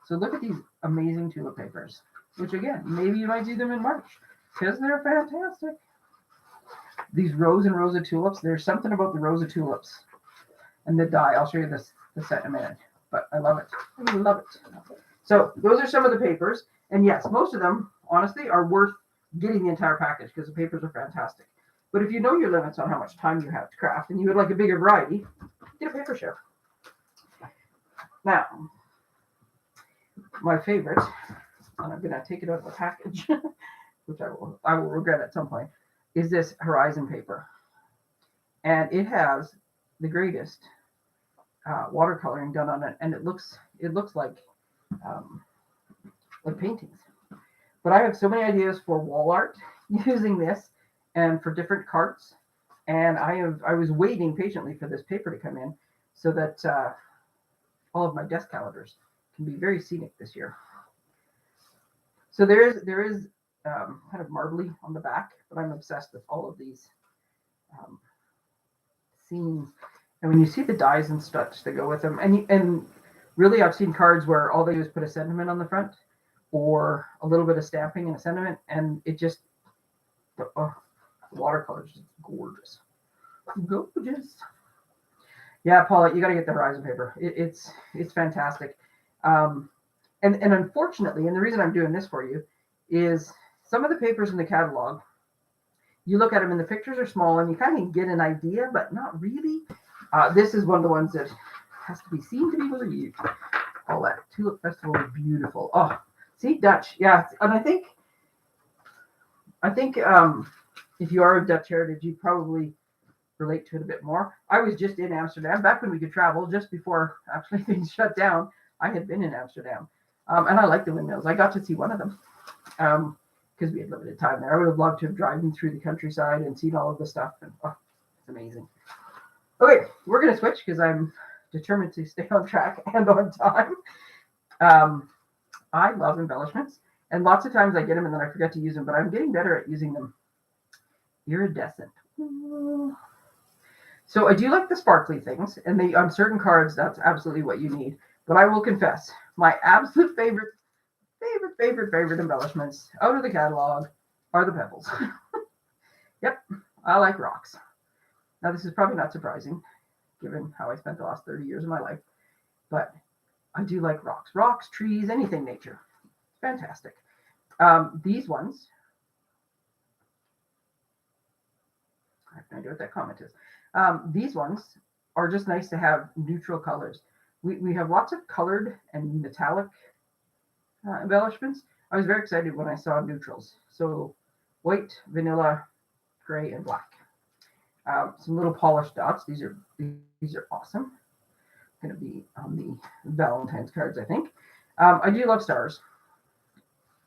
So look at these amazing tulip papers, which again, maybe you might do them in March because they're fantastic. These rows and rows of tulips. There's something about the rows of tulips and the die. I'll show you the set in a minute, but I love it. I love it. So those are some of the papers. And yes, most of them, honestly, are worth getting the entire package because the papers are fantastic. But if you know your limits on how much time you have to craft and you would like a bigger variety, get a paper share. Now, my favorite, and I'm going to take it out of the package, which I will regret at some point, is this Horizon paper. And it has the greatest watercoloring done on it, and it looks um, like paintings. But I have so many ideas for wall art using this, and for different carts. And I was waiting patiently for this paper to come in so that all of my desk calendars can be very scenic this year. So there is kind of marbly on the back, but I'm obsessed with all of these um, scenes. And when you see the dies and such that go with them, and really I've seen cards where all they do is put a sentiment on the front or a little bit of stamping and a sentiment, and it just the watercolor is just gorgeous, gorgeous. Yeah, Paula, you got to get the Horizon paper. It's fantastic. Um, and unfortunately, and the reason I'm doing this for you is some of the papers in the catalog, you look at them and the pictures are small and you kind of get an idea, but not really. This is one of the ones that has to be seen to be believed. All that Tulip Festival is beautiful. Oh, see, Dutch, yeah, and I think if you are of Dutch heritage, you probably relate to it a bit more. I was just in Amsterdam back when we could travel, just before actually things shut down. I had been in Amsterdam, and I like the windmills. I got to see one of them because we had limited time there. I would have loved to have driven through the countryside and seen all of the stuff, and it's amazing. Okay, we're going to switch because I'm determined to stay on track and on time. I love embellishments, and lots of times I get them and then I forget to use them, but I'm getting better at using them. Iridescent. So I do like the sparkly things, and on certain cards, that's absolutely what you need. But I will confess, my absolute favorite embellishments out of the catalog are the pebbles. Yep, I like rocks. Now, this is probably not surprising, given how I spent the last 30 years of my life, but I do like rocks. Rocks, trees, anything nature. Fantastic. These ones, I have no idea what that comment is. These ones are just nice to have neutral colors. We have lots of colored and metallic embellishments. I was very excited when I saw neutrals. So white, vanilla, gray, and black. Some little polished dots. These are awesome. Going to be on the Valentine's cards, I think. I do love stars,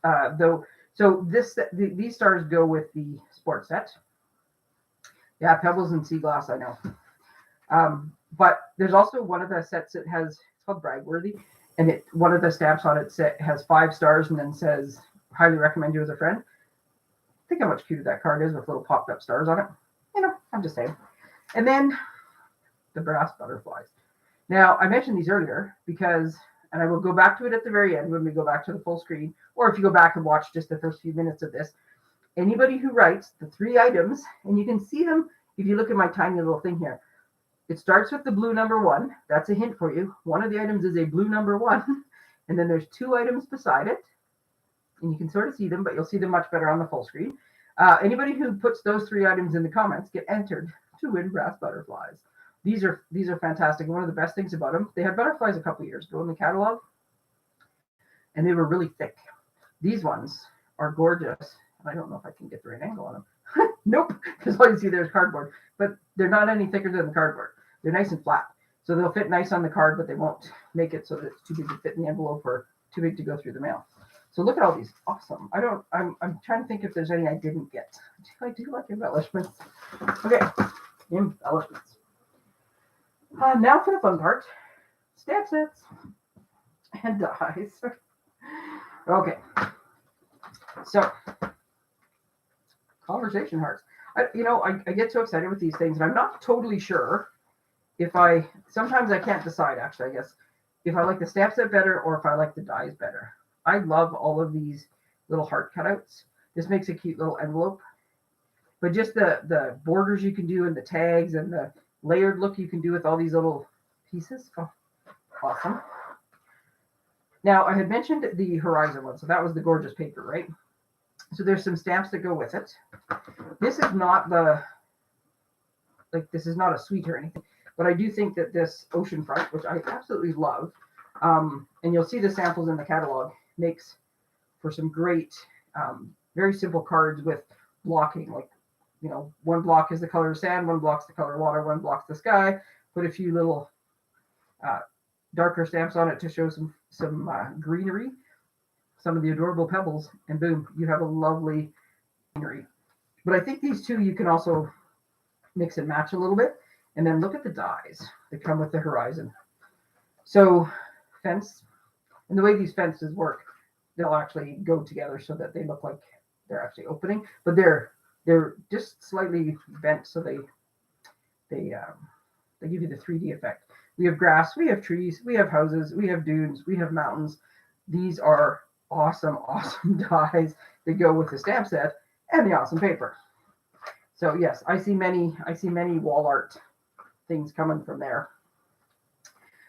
though. So these stars go with the sports set. Yeah, pebbles and sea glass, I know. But there's also one of the sets that has, it's called Bragworthy, and one of the stamps on it has 5 stars and then says, highly recommend you as a friend. Think how much cuter that card is with little popped up stars on it. I'm just saying. And then the brass butterflies. Now, I mentioned these earlier because, and I will go back to it at the very end when we go back to the full screen, or if you go back and watch just the first few minutes of this, anybody who writes the 3 items, and you can see them if you look at my tiny little thing here. It starts with the blue number 1. That's a hint for you. One of the items is a blue number 1, and then there's 2 items beside it, and you can sort of see them, but you'll see them much better on the full screen. Anybody who puts those 3 items in the comments get entered to win brass butterflies. These are fantastic. One of the best things about them, they had butterflies a couple years ago in the catalog, and they were really thick. These ones are gorgeous. I don't know if I can get the right angle on them. Nope, because all you see there is cardboard. But they're not any thicker than the cardboard. They're nice and flat. So they'll fit nice on the card, but they won't make it so that it's too big to fit in the envelope or too big to go through the mail. So look at all these. Awesome. I'm trying to think if there's any I didn't get. I do like embellishments. Okay, embellishments. Now for the fun part. Stamp sets and dies. Okay. So, conversation hearts. I get so excited with these things, and I'm not totally sure sometimes I can't decide, actually, I guess, if I like the stamp set better or if I like the dies better. I love all of these little heart cutouts. This makes a cute little envelope. But just the borders you can do and the tags and the layered look you can do with all these little pieces. Oh, awesome. Now, I had mentioned the Horizon one, so that was the gorgeous paper, right? So there's some stamps that go with it. This is not this is not a suite or anything, but I do think that this oceanfront, which I absolutely love, and you'll see the samples in the catalog, makes for some great, very simple cards with blocking. Like, one block is the color of sand, one block's the color of water, one block's the sky. Put a few little darker stamps on it to show some greenery, some of the adorable pebbles, and boom, you have a lovely greenery. But I think these two you can also mix and match a little bit. And then look at the dies that come with the horizon. So fence, and the way these fences work, they'll actually go together so that they look like they're actually opening, but they're just slightly bent so they give you the 3D effect. We have grass, we have trees, we have houses, we have dunes, we have mountains. These are awesome, awesome dies that go with the stamp set and the awesome paper. So yes, I see many wall art things coming from there.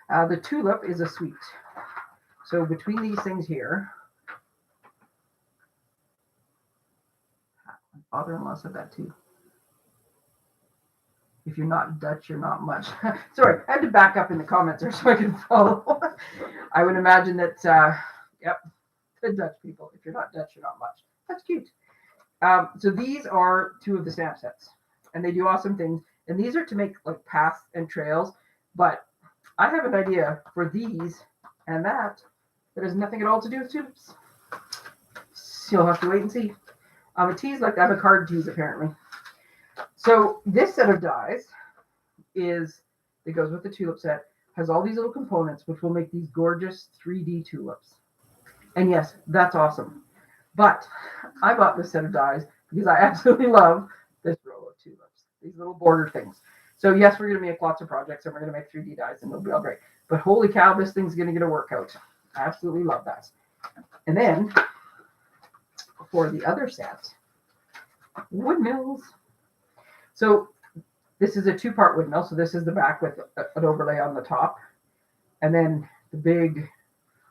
The tulip is a suite. So between these things here, my father-in-law said that too. If you're not Dutch, you're not much. Sorry, I had to back up in the comments there so I could follow. I would imagine that, yep, the Dutch people. If you're not Dutch, you're not much. That's cute. So these are two of the stamp sets, and they do awesome things. And these are to make like paths and trails, but I have an idea for these and that has nothing at all to do with tulips. So you'll have to wait and see. A tease like that, a card tease apparently. So this set of dies that goes with the tulip set, has all these little components which will make these gorgeous 3D tulips. And yes, that's awesome. But I bought this set of dies because I absolutely love this row of tulips, these little border things. So yes, we're going to make lots of projects and we're going to make 3D dies and they'll be all great. But holy cow, this thing's going to get a workout. I absolutely love that. And then for the other set, Woodmills. So this is a 2-part Woodmill. So this is the back with an overlay on the top, and then the big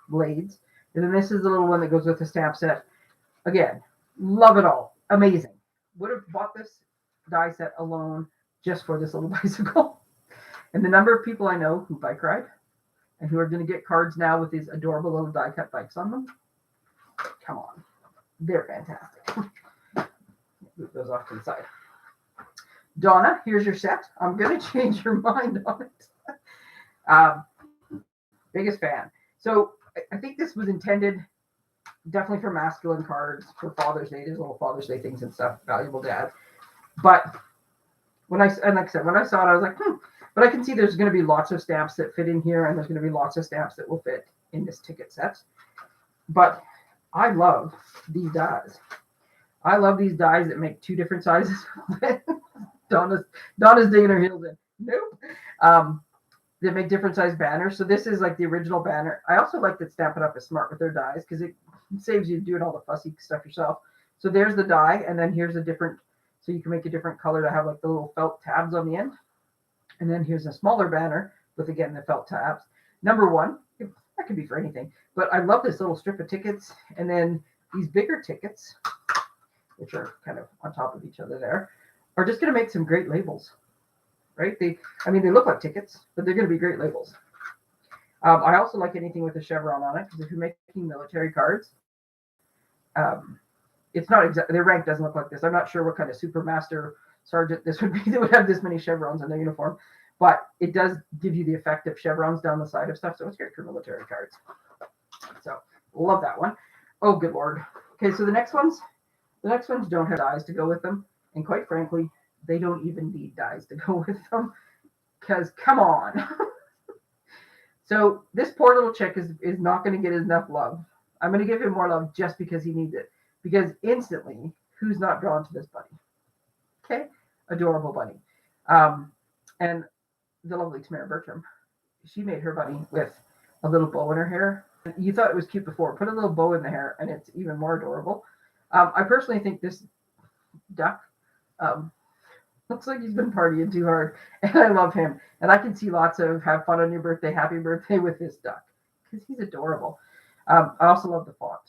blades. And then this is the little one that goes with the stamp set. Again, love it all. Amazing. Would have bought this die set alone just for this little bicycle. And the number of people I know who bike ride and who are going to get cards now with these adorable little die cut bikes on them. Come on. They're fantastic. Move those off to the side. Donna, here's your set. I'm going to change your mind on it. Biggest fan. So I think this was intended definitely for masculine cards, for Father's Day. There's little Father's Day things and stuff, valuable to add. But when I saw it, I was like, But I can see there's going to be lots of stamps that fit in here, and there's going to be lots of stamps that will fit in this ticket set. But I love these dies. I love these dies that make 2 different sizes. Donna's digging her heels in. Nope. That make different size banners. So this is like the original banner. I also like that Stampin' Up! Is smart with their dies because it saves you doing all the fussy stuff yourself. So there's the die, and then here's a different, so you can make a different color to have like the little felt tabs on the end. And then here's a smaller banner with, again, the felt tabs. Number 1, that could be for anything. But I love this little strip of tickets. And then these bigger tickets, which are kind of on top of each other there, are just going to make some great labels, right? They look like tickets, but they're going to be great labels. I also like anything with a chevron on it, because if you're making military cards, it's not exactly, their rank doesn't look like this. I'm not sure what kind of super master sergeant this would be that would have this many chevrons in their uniform, but it does give you the effect of chevrons down the side of stuff, so it's great for military cards. So love that one. Oh, good Lord. Okay, so the next ones don't have dies to go with them, and quite frankly, they don't even need dies to go with them, because come on. So this poor little chick is not going to get enough love. I'm going to give him more love just because he needs it, because instantly, who's not drawn to this bunny? Okay, adorable bunny. And the lovely Tamara Bertram, she made her bunny with a little bow in her hair. You thought it was cute before. Put a little bow in the hair, and it's even more adorable. I personally think this duck looks like he's been partying too hard, and I love him. And I can see lots of have fun on your birthday, happy birthday with this duck, because he's adorable. I also love the font.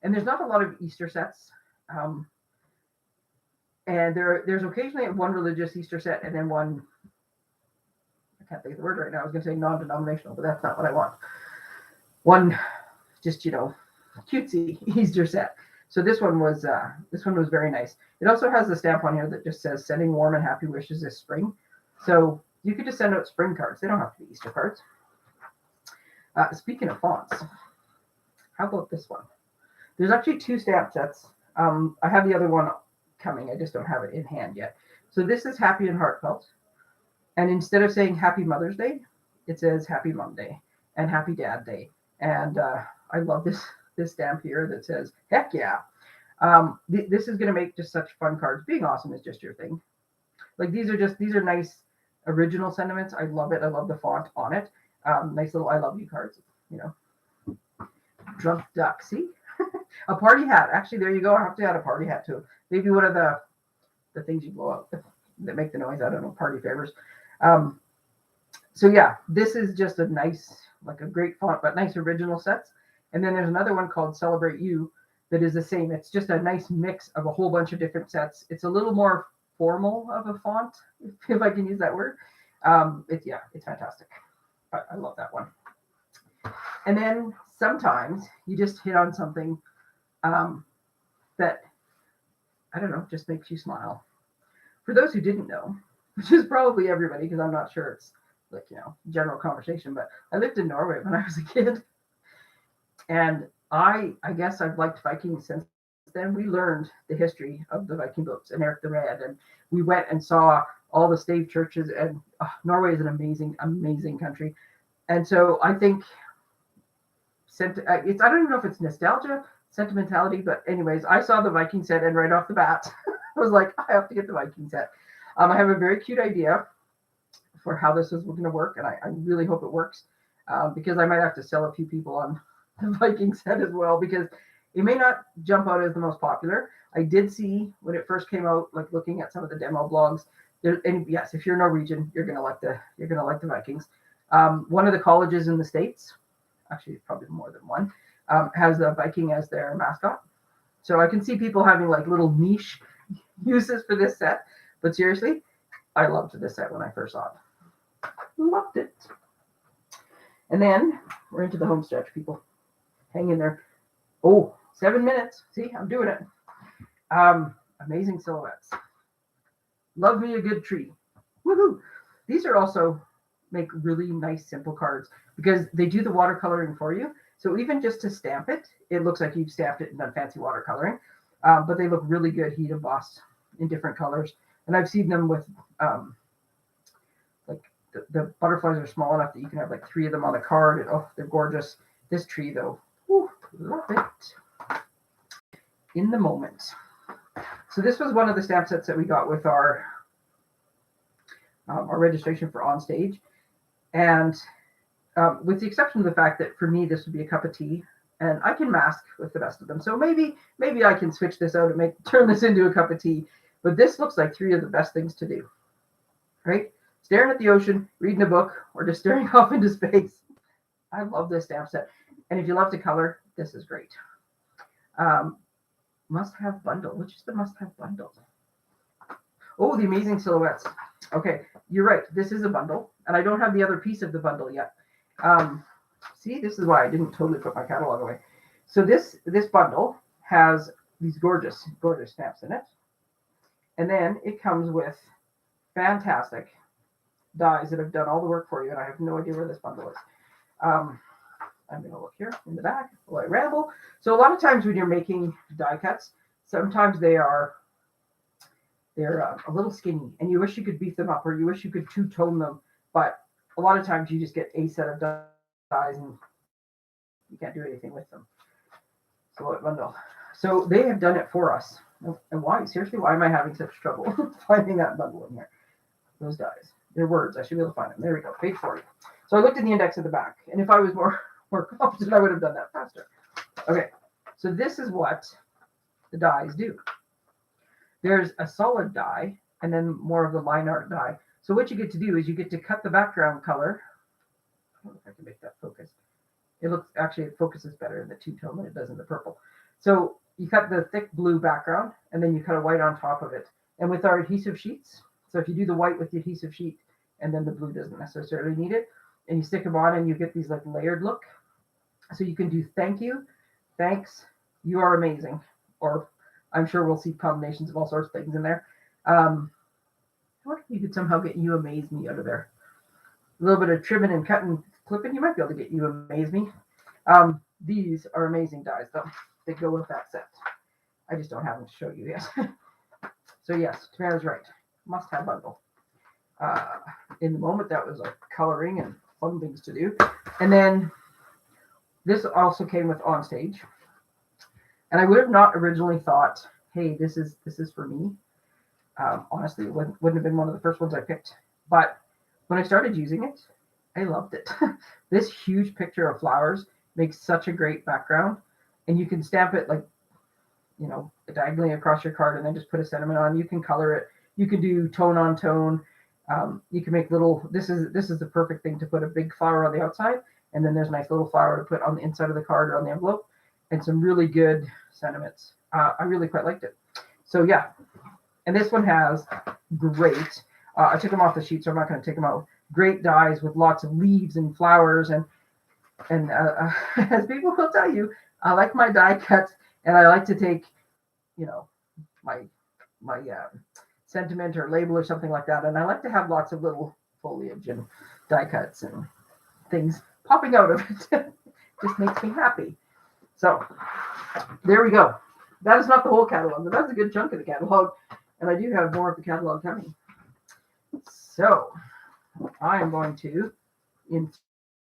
And there's not a lot of Easter sets. And there's occasionally one religious Easter set and then one, I can't think of the word right now. I was going to say non-denominational, but that's not what I want. One just, cutesy Easter set. So this one was very nice. It also has the stamp on here that just says sending warm and happy wishes this spring. So You could just send out spring cards. They don't have to be Easter cards. Speaking of fonts, how about this one? There's actually 2 stamp sets. I have the other one coming. I just don't have it in hand yet. So this is Happy and Heartfelt. And instead of saying Happy Mother's Day, it says Happy Mom Day and Happy Dad Day. And I love this stamp here that says, heck yeah. This is going to make just such fun cards. Being awesome is just your thing. Like these are nice original sentiments. I love it. I love the font on it. Nice little I love you cards, you know. Drunk duck, see? A party hat. Actually, there you go. I have to add a party hat too. Maybe one of the things you blow up that make the noise. I don't know, party favors. So yeah, this is just a nice, like a great font, but nice original sets. And then there's another one called Celebrate You that is the same. It's just a nice mix of a whole bunch of different sets. It's a little more formal of a font, if I can use that word. It's fantastic. I love that one. And then sometimes you just hit on something that, I don't know, just makes you smile. For those who didn't know, which is probably everybody, because I'm not sure it's like, you know, general conversation, but I lived in Norway when I was a kid. And I guess I've liked Vikings since then. We learned the history of the Viking boats and Eric the Red, and we went and saw all the stave churches, and Norway is an amazing, amazing country. And so I think I don't even know if it's nostalgia, sentimentality, but anyways, I saw the Viking set, and right off the bat, I was like, I have to get the Viking set. I have a very cute idea for how this is going to work, and I really hope it works, because I might have to sell a few people on the Viking set as well, because it may not jump out as the most popular. I did see when it first came out, like looking at some of the demo blogs. And yes, if you're Norwegian, you're gonna like the Vikings. One of the colleges in the States, actually probably more than one, has the Viking as their mascot. So I can see people having like little niche uses for this set. But seriously, I loved this set when I first saw it. Loved it. And then we're into the home stretch, people. Hang in there. Oh, 7 minutes. See, I'm doing it. Amazing silhouettes. Love me a good tree. Woohoo! These are also make really nice, simple cards because they do the watercoloring for you. So even just to stamp it, it looks like you've stamped it and done fancy watercoloring. But they look really good heat embossed in different colors. And I've seen them with like the butterflies are small enough that you can have like 3 of them on the card. And, oh, they're gorgeous. This tree though, whew, love it. In the moment. So this was one of the stamp sets that we got with our registration for On Stage. And with the exception of the fact that for me, this would be a cup of tea, and I can mask with the best of them. So maybe I can switch this out and turn this into a cup of tea. But this looks like 3 of the best things to do, right? Staring at the ocean, reading a book, or just staring off into space. I love this stamp set. And if you love to color, this is great. Must-have bundle. Which is the must-have bundle? Oh, the amazing silhouettes. Okay, you're right. This is a bundle, and I don't have the other piece of the bundle yet. See, this is why I didn't totally put my catalog away. So this bundle has these gorgeous, gorgeous stamps in it. And then it comes with fantastic dies that have done all the work for you, and I have no idea where this bundle is. I'm going to look here in the back while I ramble. So a lot of times when you're making die cuts, sometimes they're a little skinny, and you wish you could beef them up, or you wish you could two-tone them. But a lot of times you just get a set of dies, and you can't do anything with them. So bundle. So they have done it for us. And why? Seriously, why am I having such trouble finding that bundle in here? Those dies. They're words. I should be able to find them. There we go. Page 40. So I looked at the index at the back, and if I was more confident, I would have done that faster. Okay. So this is what the dies do. There's a solid die, and then more of the line art die. So what you get to do is you get to cut the background color. I don't know if I can make that focus. It focuses better in the two-tone than it does in the purple. So you cut the thick blue background, and then you cut a white on top of it. And with our adhesive sheets, so if you do the white with the adhesive sheet, and then the blue doesn't necessarily need it, and you stick them on, and you get these like layered look. So you can do thank you, thanks, you are amazing, or I'm sure we'll see combinations of all sorts of things in there. I wonder if you could somehow get you amaze me out of there. a little bit of trimming and cutting, clipping, you might be able to get you Amaze Me. These are amazing dies though. They go with that set. I just don't have them to show you yet. So yes, Tamara's right. Must have bundle. In the moment, that was like coloring and fun things to do. And then this also came with On Stage. And I would have not originally thought, hey, this is for me. Honestly, it wouldn't have been one of the first ones I picked. But when I started using it, I loved it. This huge picture of flowers makes such a great background. And you can stamp it like, you know, diagonally across your card and then just put a sentiment on. You can color it. You can do tone on tone. You can make little, this is the perfect thing to put a big flower on the outside. And then there's a nice little flower to put on the inside of the card or on the envelope. And some really good sentiments. I really quite liked it. So yeah. And this one has great, I took them off the sheet, so I'm not going to take them out. Great dies with lots of leaves and flowers. And as people will tell you, I like my die cuts, and I like to take, you know, my sentiment or label or something like that. And I like to have lots of little foliage and die cuts and things popping out of it. Just makes me happy. So there we go. That is not the whole catalog, but that's a good chunk of the catalog. And I do have more of the catalog coming. So I am going to, in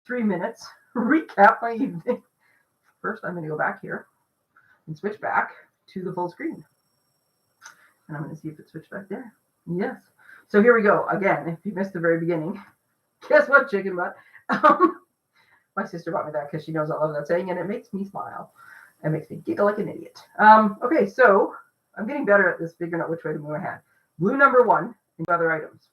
3 minutes, recap my evening. First, I'm going to go back here and switch back to the full screen. And I'm going to see if it switched back there. Yes. So here we go. Again, if you missed the very beginning, guess what, chicken butt? My sister bought me that because she knows I love that saying, and it makes me smile. It makes me giggle like an idiot. Okay, so I'm getting better at this, figuring out which way to move my hand. Blue number 1 and other items.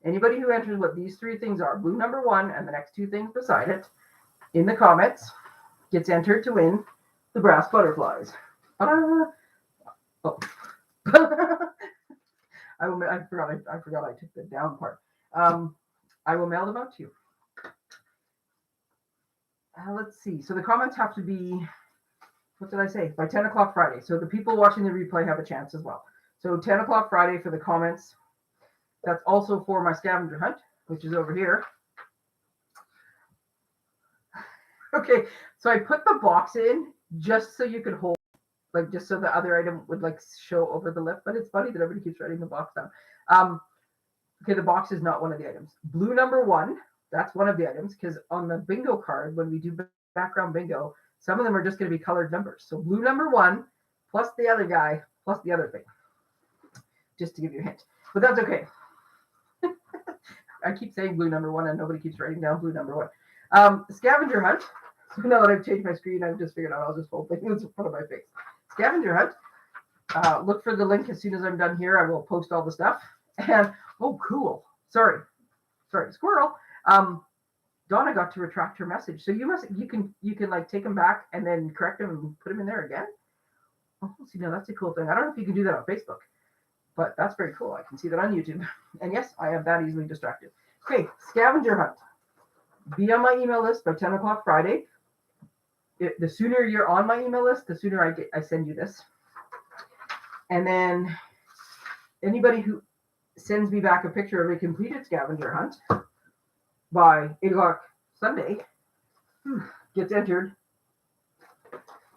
Anybody who enters what these 3 things are, blue number 1 and the next 2 things beside it, in the comments, gets entered to win the brass butterflies. Oh. I forgot I took the down part. I will mail them out to you. Let's see. So the comments have to be, what did I say? By 10 o'clock Friday. So the people watching the replay have a chance as well. So 10 o'clock Friday for the comments. That's also for my scavenger hunt, which is over here. Okay, so I put the box in just so you could hold, like just so the other item would like show over the lip. But it's funny that everybody keeps writing the box down. Okay, the box is not one of the items. Blue number 1, that's one of the items, because on the bingo card, when we do background bingo, some of them are just going to be colored numbers. So blue number 1 plus the other guy plus the other thing, just to give you a hint. But that's okay. I keep saying blue number 1 and nobody keeps writing down blue number 1. Scavenger hunt. So now that I've changed my screen, I've just figured out I'll just hold things in front of my face. Scavenger hunt. Look for the link as soon as I'm done here. I will post all the stuff. And oh, cool. Sorry, squirrel. Donna got to retract her message. So you can like take them back and then correct them and put them in there again. Oh, see, now that's a cool thing. I don't know if you can do that on Facebook, but that's very cool. I can see that on YouTube. And yes, I am that easily distracted. Okay, scavenger hunt. Be on my email list by 10 o'clock Friday. The sooner you're on my email list, the sooner I send you this. And then anybody who sends me back a picture of a completed scavenger hunt by 8 o'clock Sunday gets entered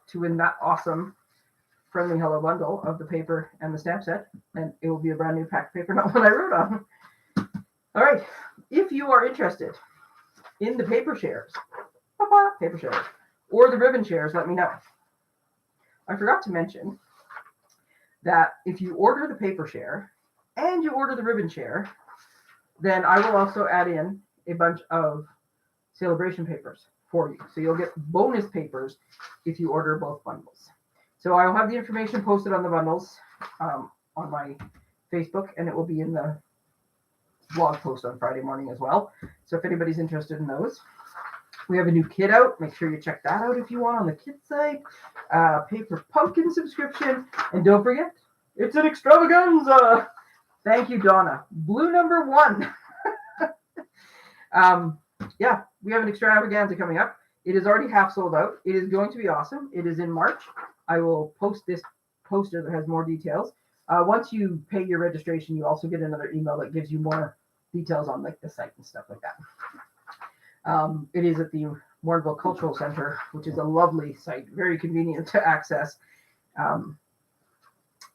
to win that awesome Friendly Hello bundle of the paper and the stamp set. And it will be a brand new pack of paper, not one I wrote on. All right. If you are interested in the paper shares, or the ribbon shares, let me know. I forgot to mention that if you order the paper share and you order the ribbon share, then I will also add in a bunch of celebration papers for you. So you'll get bonus papers if you order both bundles. So I will have the information posted on the bundles on my Facebook, and it will be in the blog post on Friday morning as well. So if anybody's interested in those, we have a new kit out. Make sure you check that out if you want on the kit site. Paper pumpkin subscription. And don't forget, it's an extravaganza. Thank you, Donna. Blue number 1. Yeah, we have an extravaganza coming up. It is already half sold out. It is going to be awesome. It is in March. I will post this poster that has more details. Once you pay your registration, you also get another email that gives you more details on like the site and stuff like that. It is at the Warrenville Cultural Center, which is a lovely site, very convenient to access.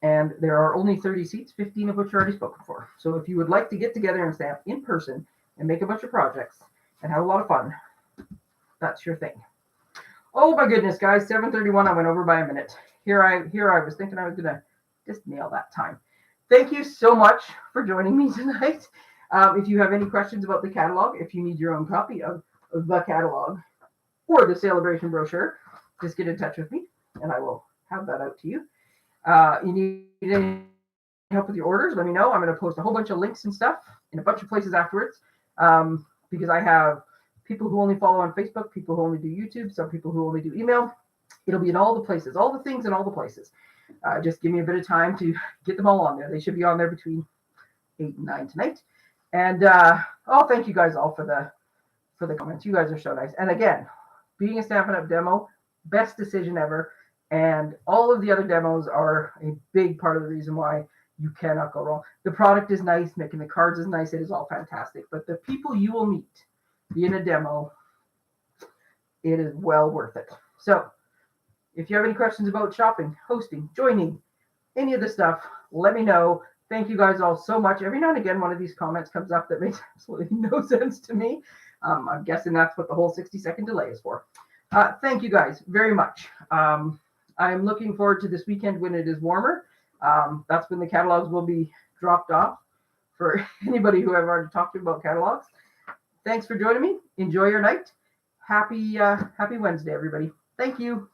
And there are only 30 seats, 15 of which are already spoken for. So if you would like to get together and stamp in person and make a bunch of projects and have a lot of fun, that's your thing. Oh my goodness, guys, 7:31. I went over by a minute. Here I was thinking I was gonna just nail that time. Thank you so much for joining me tonight. If you have any questions about the catalog, if you need your own copy of the catalog or the celebration brochure, just get in touch with me and I will have that out to you. You need any help with your orders, let me know. I'm going to post a whole bunch of links and stuff in a bunch of places afterwards, because I have people who only follow on Facebook, people who only do YouTube, some people who only do email. It'll be in all the places, all the things in all the places. Just give me a bit of time to get them all on there. They should be on there between 8 and 9 tonight. And thank you guys all for the comments. You guys are so nice. And again, being a Stampin' Up! Demo, best decision ever. And all of the other demos are a big part of the reason why you cannot go wrong. The product is nice, making the cards is nice, it is all fantastic. But the people you will meet in a demo, it is well worth it. So if you have any questions about shopping, hosting, joining, any of the stuff, let me know. Thank you guys all so much. Every now and again, one of these comments comes up that makes absolutely no sense to me. I'm guessing that's what the whole 60-second delay is for. Thank you guys very much. I'm looking forward to this weekend when it is warmer. That's when the catalogs will be dropped off for anybody who I've already talked to about catalogs. Thanks for joining me. Enjoy your night. Happy Wednesday, everybody. Thank you.